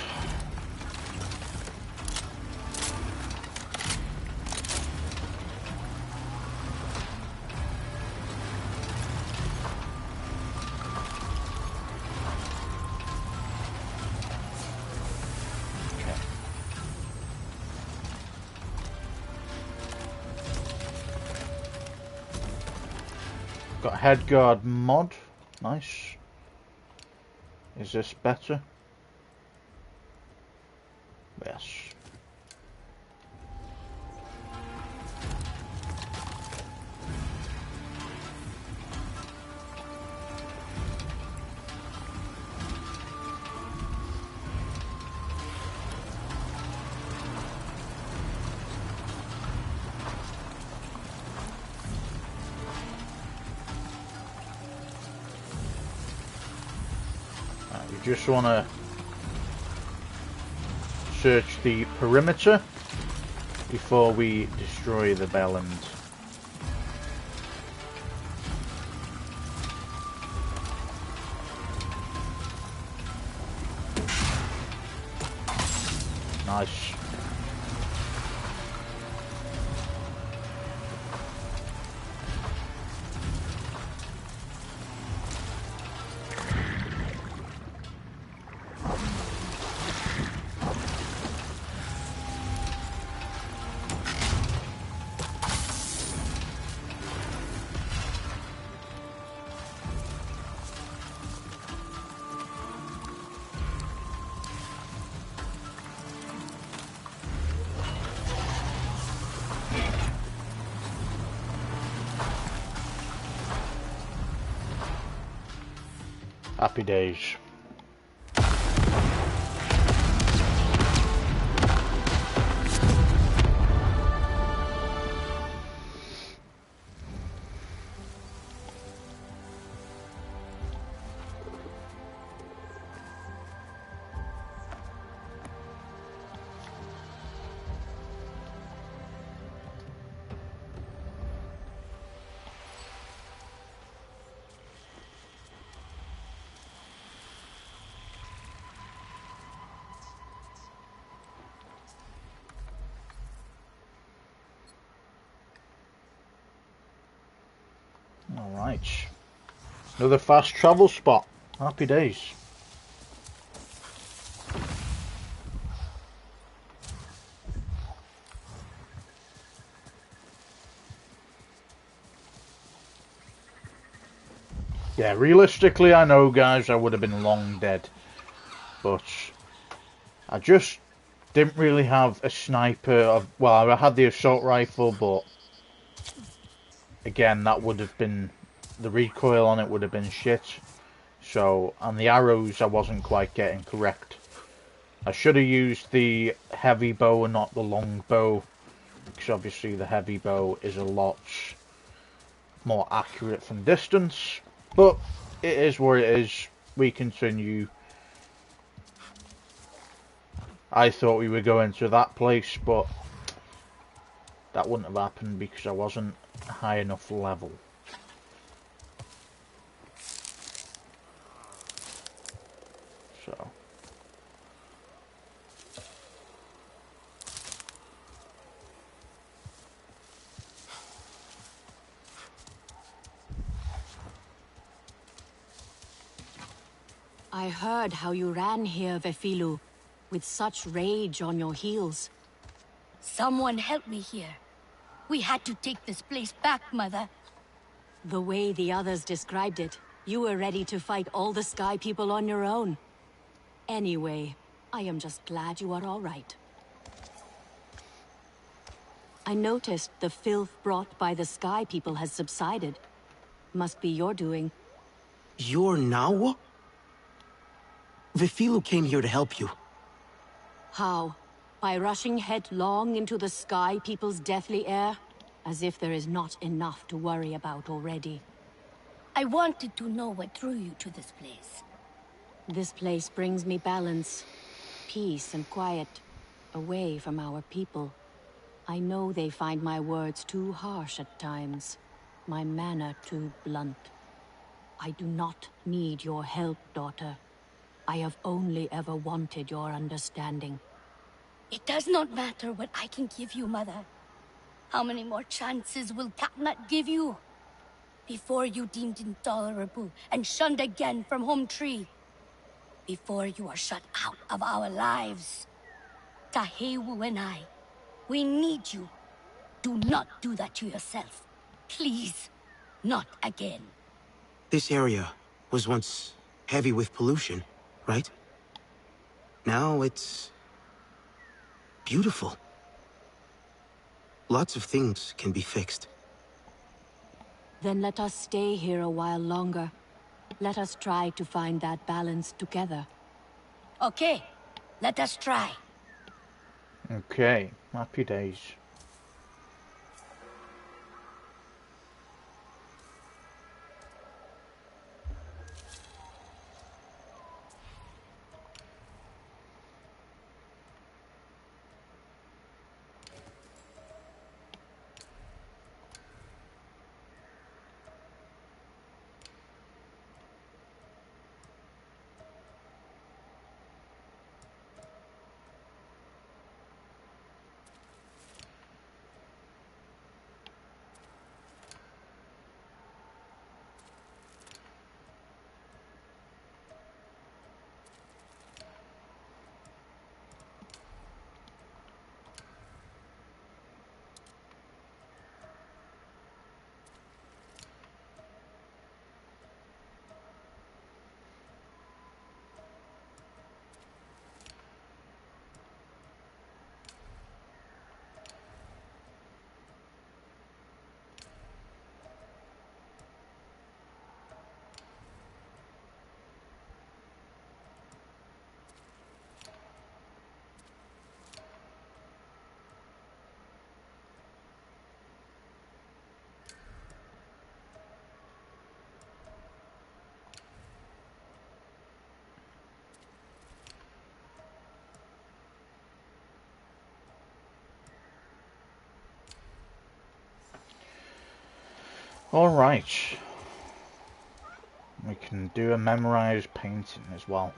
A: Got headguard mod. Nice. Is this better? Yes. We just want to search the perimeter before we destroy the bellend. Nice. Happy days. Alright. Another fast travel spot. Happy days. Yeah, realistically, I know, guys, I would have been long dead. But I just didn't really have a sniper. Well, I had the assault rifle, but again, that would have been, the recoil on it would have been shit. So, and the arrows I wasn't quite getting correct. I should have used the heavy bow and not the long bow, because obviously the heavy bow is a lot more accurate from distance, but it is what it is. We continue. I thought we were going to that place, but that wouldn't have happened because I wasn't high enough level. So
C: I heard how you ran here, Vefilu, with such rage on your heels.
V: Someone help me here. We had to take this place back, Mother.
C: The way the others described it, you were ready to fight all the Sky People on your own. Anyway, I am just glad you are all right. I noticed the filth brought by the Sky People has subsided. Must be your doing.
N: You're Nawa? Vifilu came here to help you.
C: How? By rushing headlong into the Sky People's deathly air? As if there is not enough to worry about already.
V: I wanted to know what drew you to this place.
C: This place brings me balance, peace and quiet, away from our people. I know they find my words too harsh at times, my manner too blunt. I do not need your help, daughter. I have only ever wanted your understanding.
V: It does not matter what I can give you, Mother. How many more chances will Katnat give you? Before you deemed intolerable and shunned again from Home Tree. Before you are shut out of our lives. Tahewu and I, we need you. Do not do that to yourself. Please, not again.
N: This area was once heavy with pollution, right? Now it's beautiful. Lots of things can be fixed.
C: Then let us stay here a while longer. Let us try to find that balance together.
V: Okay, let us try.
A: okay, happy days. Alright. We can do a memorized painting as well.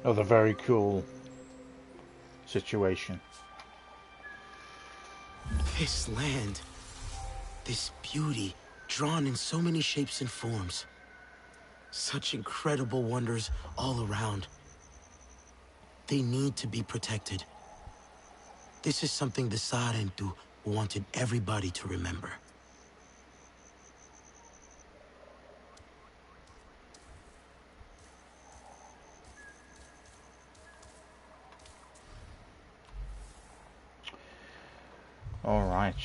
A: Another very cool situation.
N: This land, this beauty, drawn in so many shapes and forms. Such incredible wonders all around. They need to be protected. This is something the Sarentu wanted everybody to remember.
A: All right.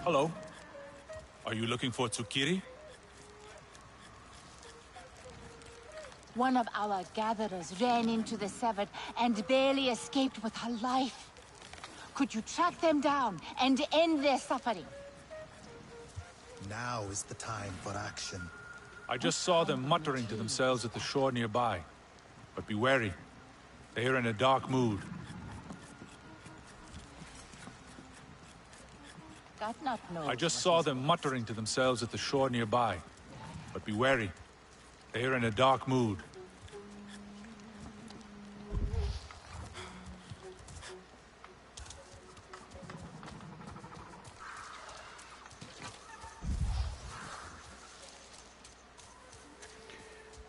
I: Hello. Are you looking for Tsukiri?
V: One of our gatherers ran into the Severed and barely escaped with her life. Could you track them down and end their suffering?
D: Now is the time for action.
I: I just saw them muttering to themselves at the shore nearby. But be wary. They are in a dark mood. I just saw them muttering to themselves at the shore nearby. But be wary. They are in a dark mood.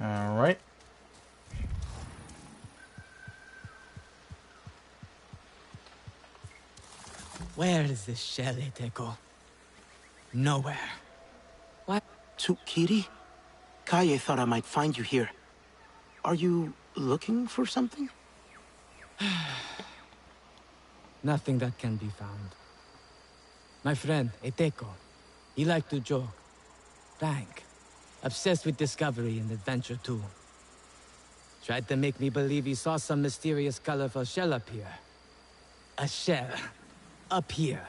A: All right.
N: Where is this shell, Eteko? Nowhere. What? Tsukiri? Kaye thought I might find you here. Are you looking for something?
F: Nothing that can be found. My friend, Eteko, he liked to joke. Frank, obsessed with discovery and adventure too. Tried to make me believe he saw some mysterious colorful shell up here. A shell. Up here.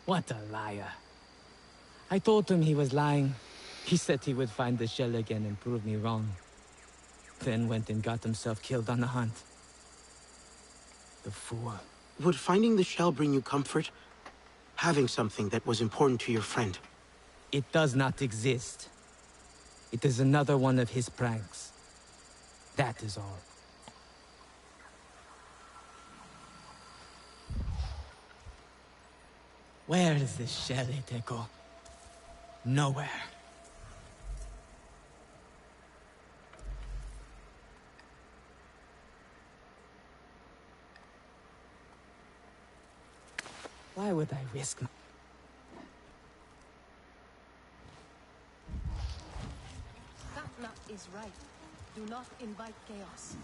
F: What a liar. I told him he was lying. He said he would find the shell again and prove me wrong. Then went and got himself killed on the hunt. The fool.
N: Would finding the shell bring you comfort? Having something that was important to your friend?
F: It does not exist. It is another one of his pranks. That is all. Where is this shell, Eteko? Nowhere. Why would I risk my...
V: Katna is right. Do not invite chaos.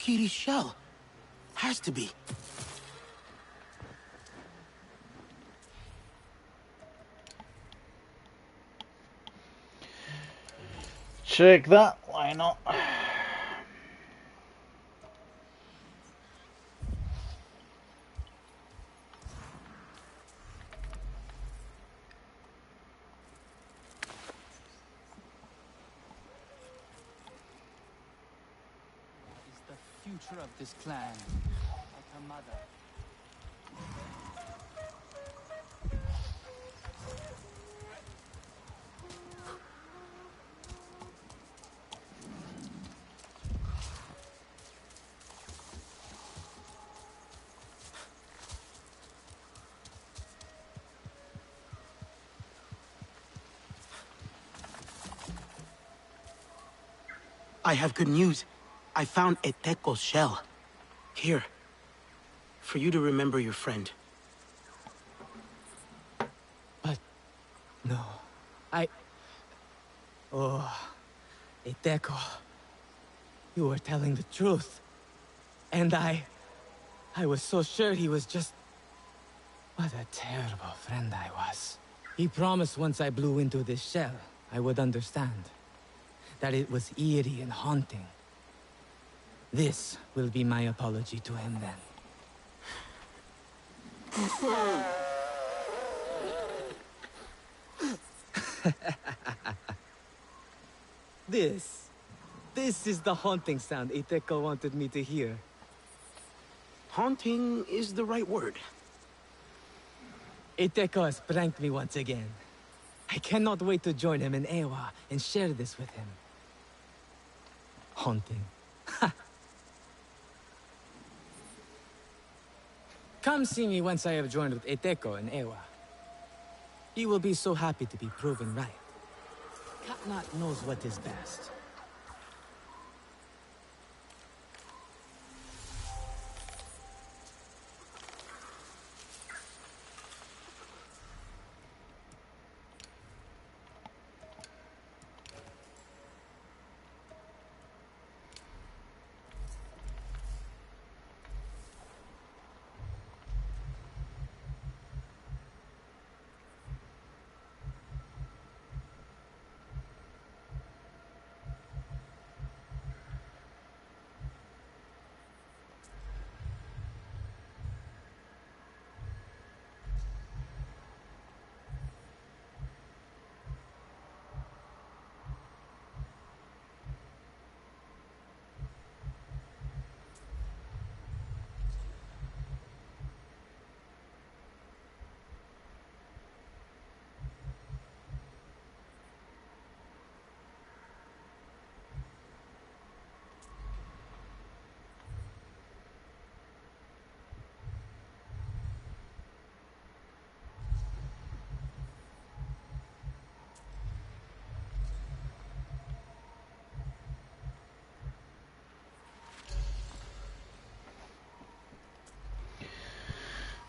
N: Kitty's shell. Has to be.
A: Check that, why not?
F: Is the future of this clan, like her mother.
N: I have good news. I found Eteco's shell. Here. For you to remember your friend.
F: But... no. Oh... Eteco... You were telling the truth. And I was so sure he was just... What a terrible friend I was. He promised once I blew into this shell, I would understand. That it was eerie and haunting. This will be my apology to him then. This is the haunting sound Eteco wanted me to hear.
N: Haunting is the right word.
F: Eteco has pranked me once again. I cannot wait to join him in Ewa and share this with him. Haunting. Come see me once I have joined with Eteco in Ewa. He will be so happy to be proven right. Katnat knows what is best.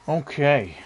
A: Okay.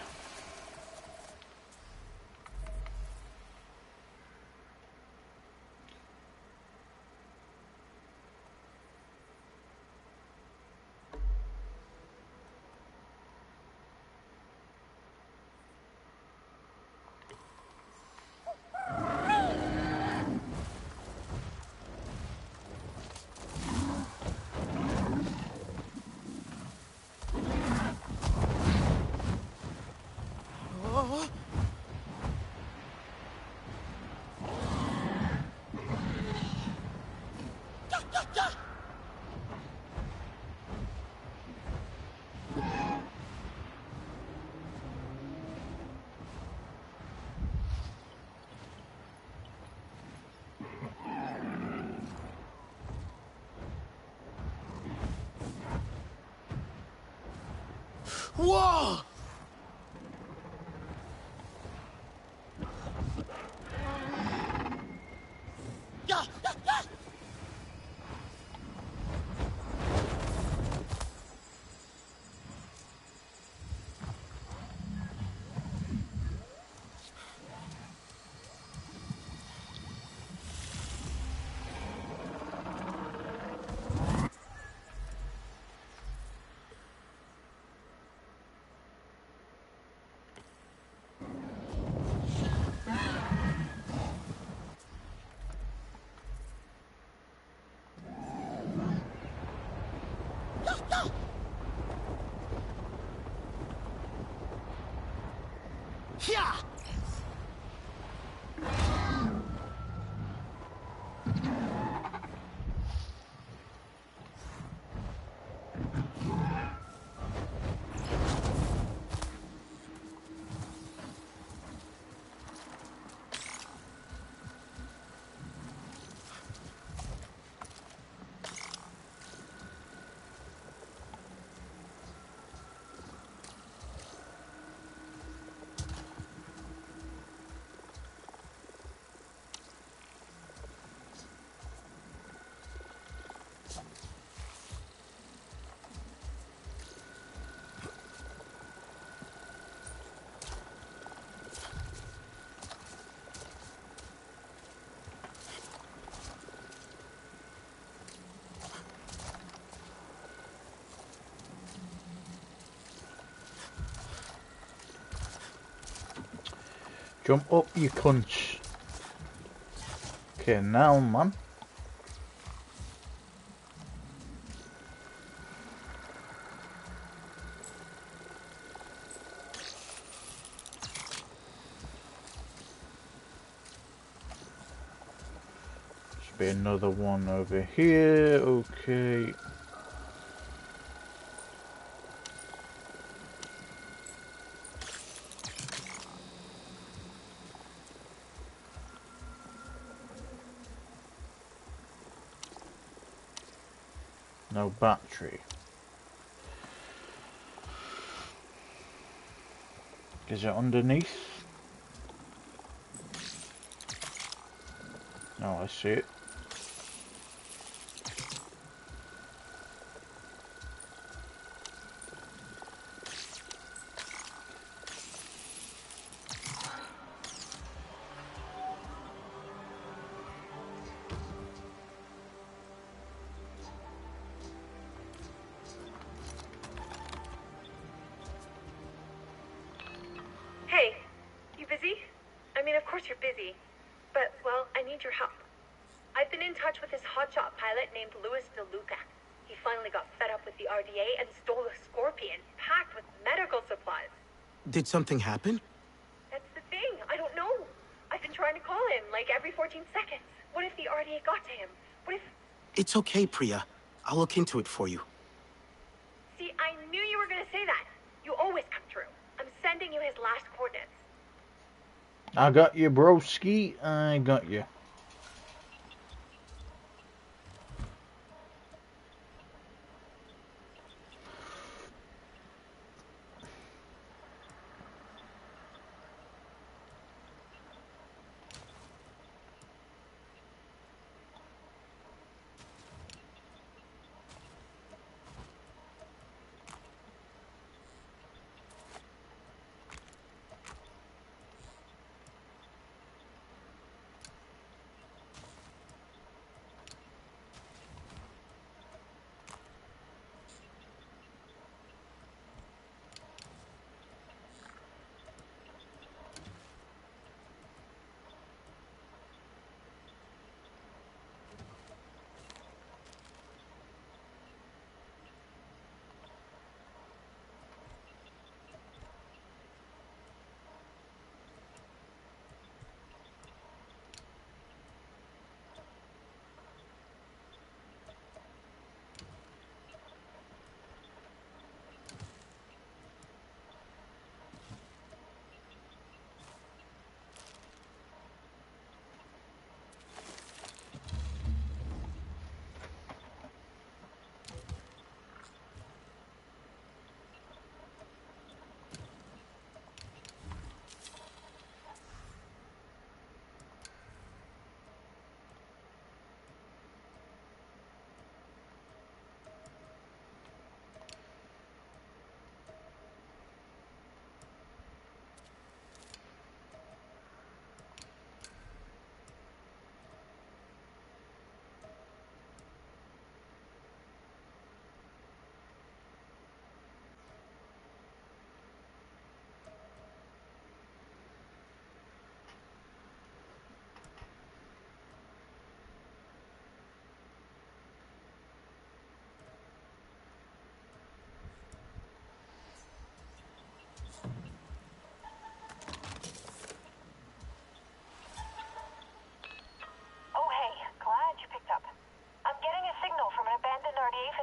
N: Whoa!
E: Yeah.
A: Jump up, you cunts. Okay, now, man. Be another one over here. Okay. No battery. Is it underneath? No, I see it.
G: Hey, you busy? I mean, of course you're busy. But, well, I need your help. I've been in touch with this hotshot pilot named Louis DeLuca. He finally got fed up with the RDA and stole a Scorpion packed with medical supplies.
N: Did something happen?
G: That's the thing. I don't know. I've been trying to call him, like, every 14 seconds. What if the RDA got to him? What if...
N: It's okay, Priya. I'll look into it for you.
G: See, I knew you were going to say that. You always come true. I'm sending you his last coordinates.
A: I got you, broski. I got you.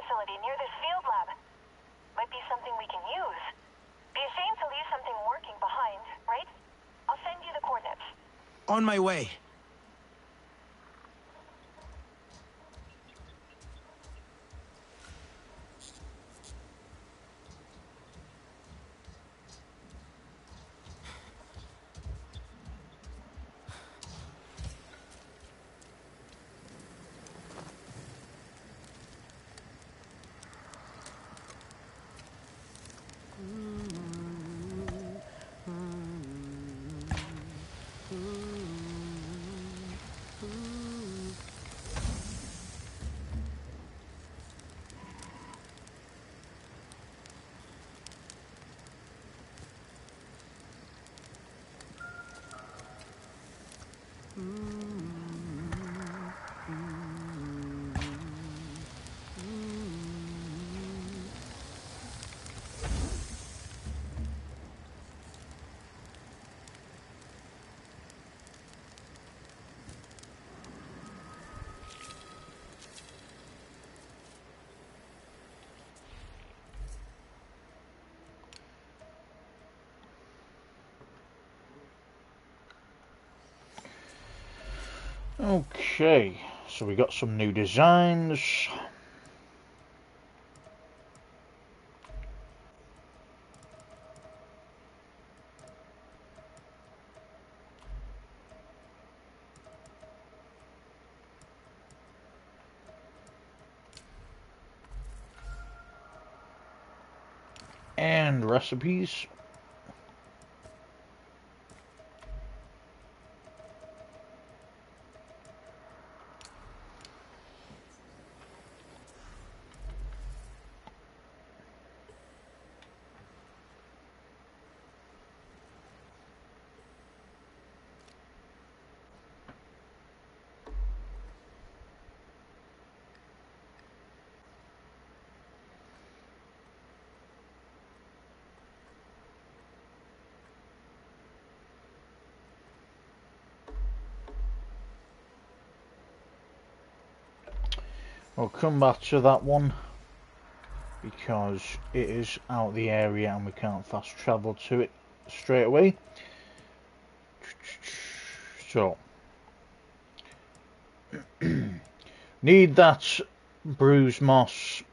J: facility near this field lab. Might be something we can use. Be a shame to leave something working behind, right? I'll send you the coordinates.
N: On my way.
A: Okay, so we got some new designs. And recipes. We'll come back to that one because it is out of the area and we can't fast travel to it straight away. So need that bruised moss,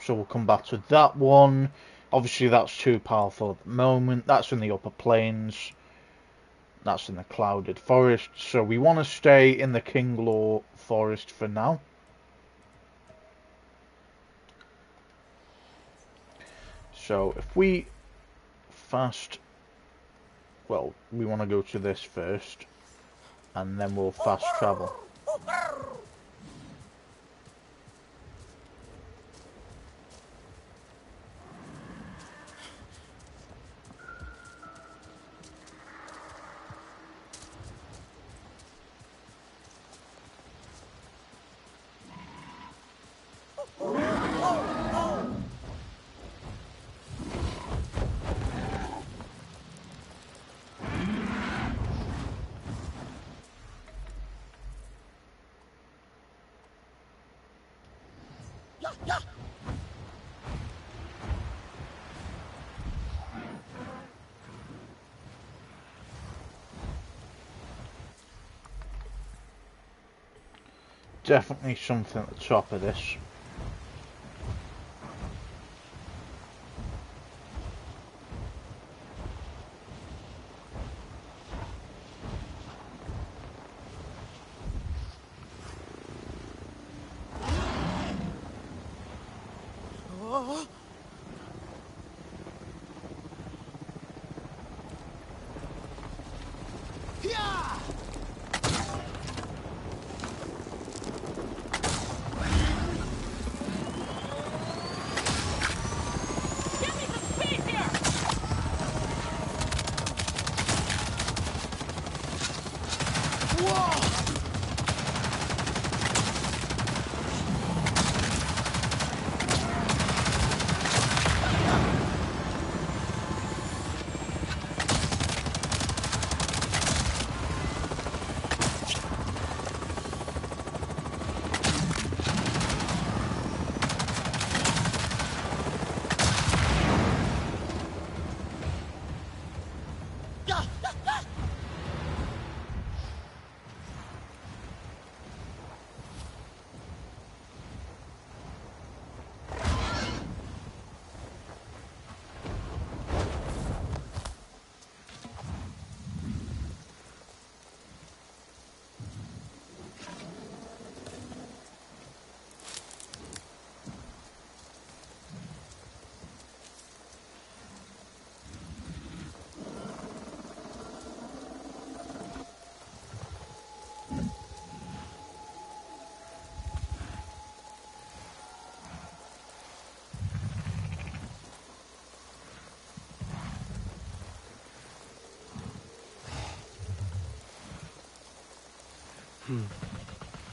A: so we'll come back to that one. Obviously that's too powerful at the moment. That's in the upper plains. That's in the clouded forest. So we want to stay in the Kinglaw forest for now. So if we fast, well, we want to go to this first, and then we'll fast travel. Definitely something at the top of this.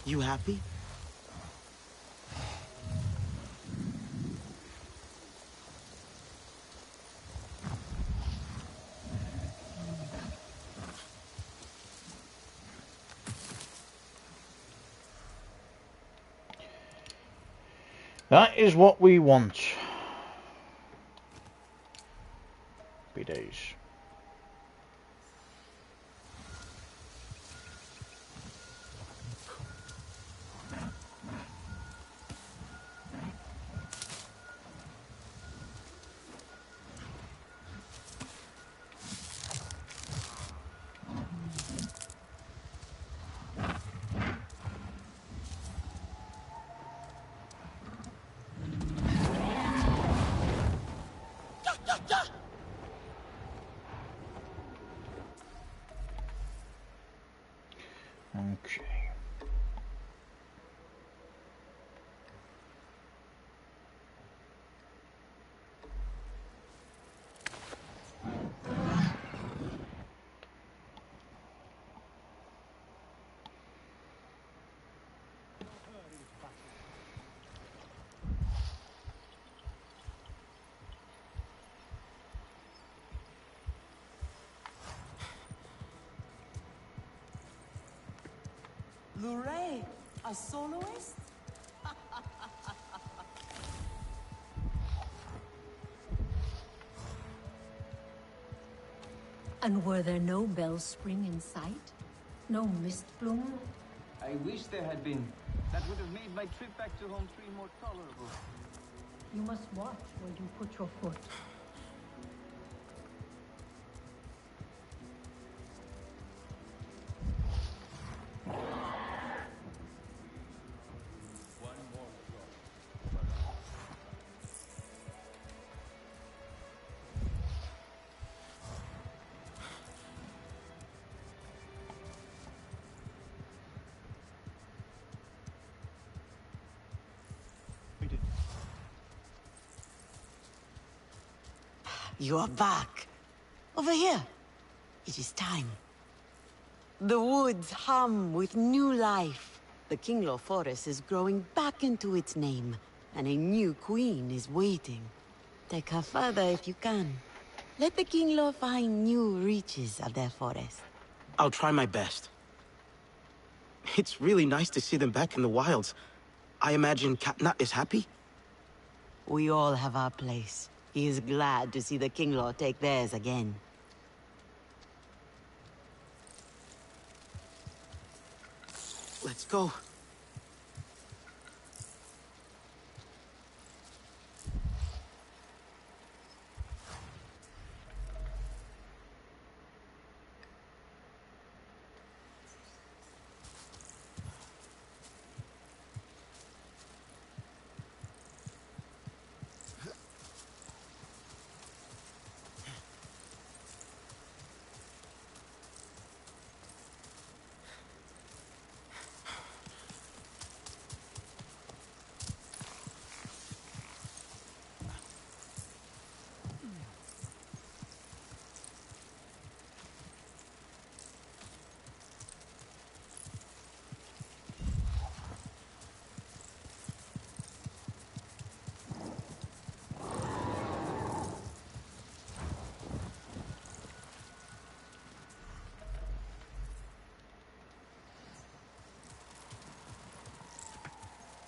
N: You happy?
A: That is what we want. Happy days. Okay.
B: Luray, a soloist?
V: And were there no bellspring in sight? No mist bloom?
R: I wish there had been. That would have made my trip back to Home 3 more tolerable.
V: You must watch where you put your foot.
S: You are back. Over here. It is time. The woods hum with new life. The Kinglaw Forest is growing back into its name, and a new queen is waiting. Take her further if you can. Let the Kinglaw find new reaches of their forest.
N: I'll try my best. It's really nice to see them back in the wilds. I imagine Katnat is happy?
S: We all have our place. He is glad to see the Kinglaw take theirs again.
N: Let's go.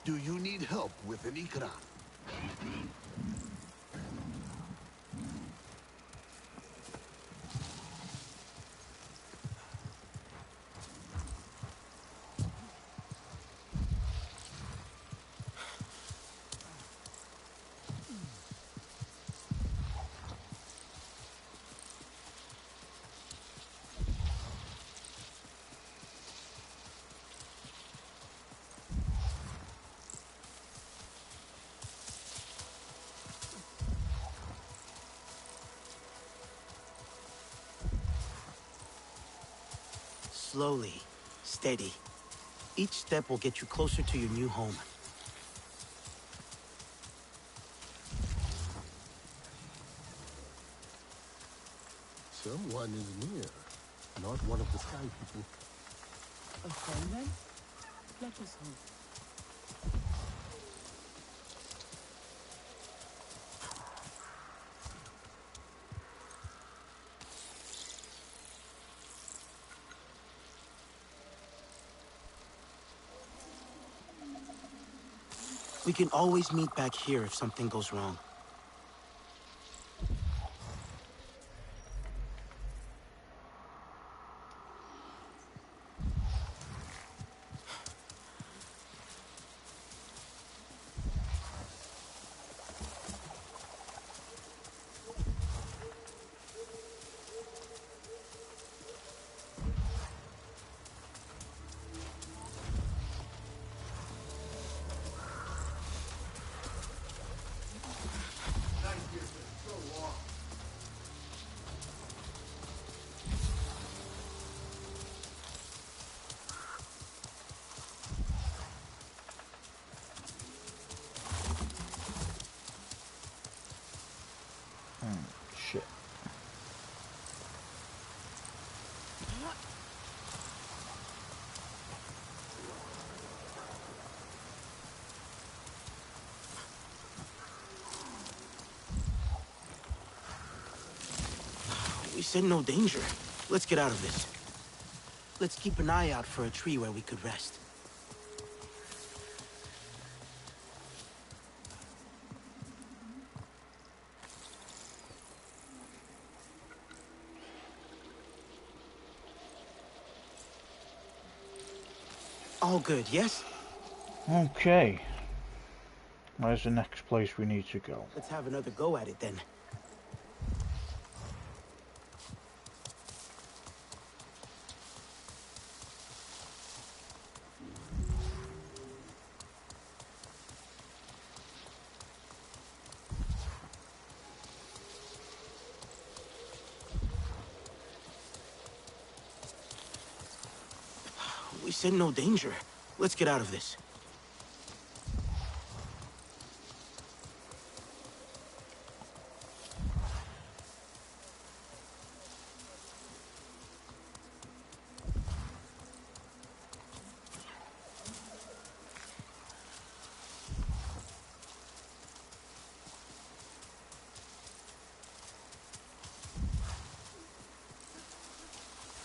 T: Do you need help with an ikra?
N: Slowly, steady. Each step will get you closer to your new home.
T: Someone is near. Not one of the sky people.
Q: A friend then? Let us hope.
N: We can always meet back here if something goes wrong.
A: Shit.
N: We said no danger. Let's get out of this. Let's keep an eye out for a tree where we could rest. All good, yes?
A: Okay. Where's the next place we need to go?
N: Let's have another go at it then. We said no danger. Let's get out of this.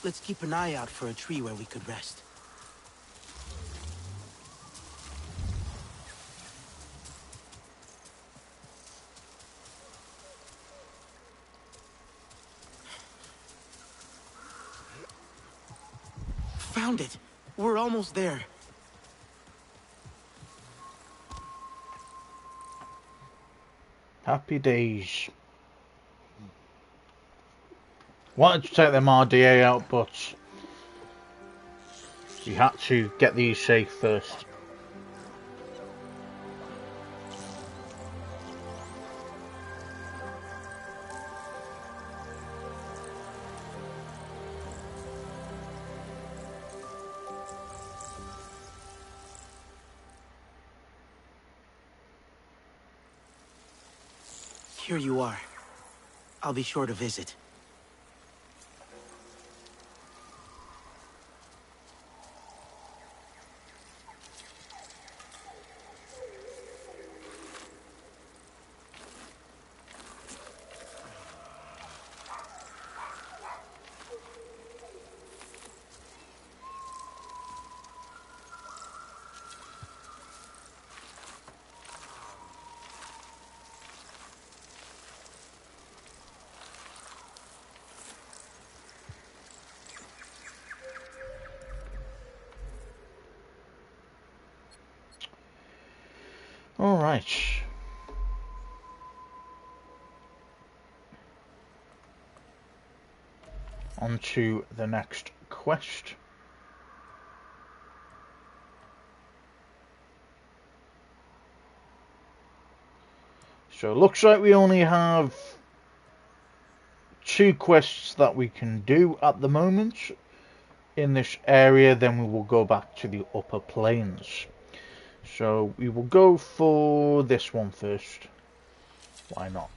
N: Let's keep an eye out for a tree where we could rest. Found it! We're almost there.
A: Happy days. Wanted to take them RDA out, but we had to get these safe first.
N: Here you are. I'll be sure to visit.
A: Alright. On to the next quest. So it looks like we only have 2 quests that we can do at the moment in this area, then we will go back to the upper plains. So we will go for this one first. Why not?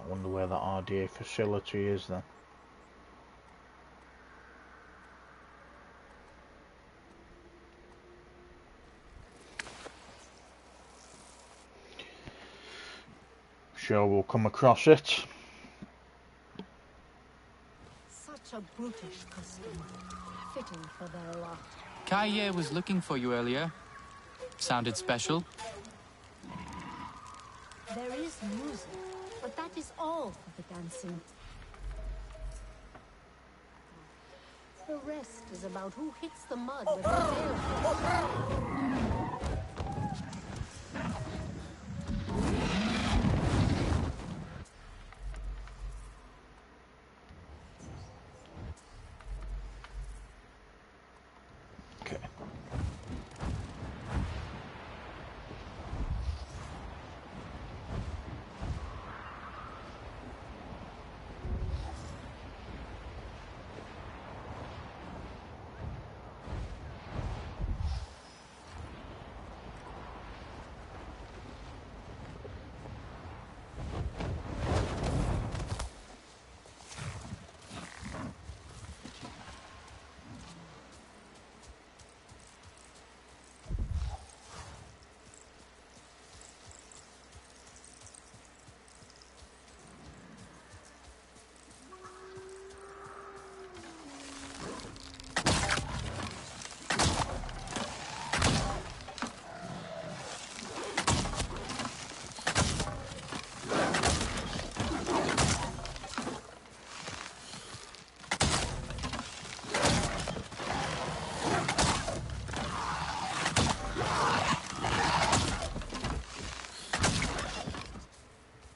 A: I wonder where that RDA facility is then. Sure we'll come across it.
V: Such a brutish custom. Fitting for their lot.
H: Kaye was looking for you earlier. Sounded special.
V: There is music, but that is all for the dancing. The rest is about who hits the mud with their tail.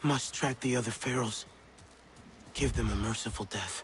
N: Must track the other pharaohs. Give them a merciful death.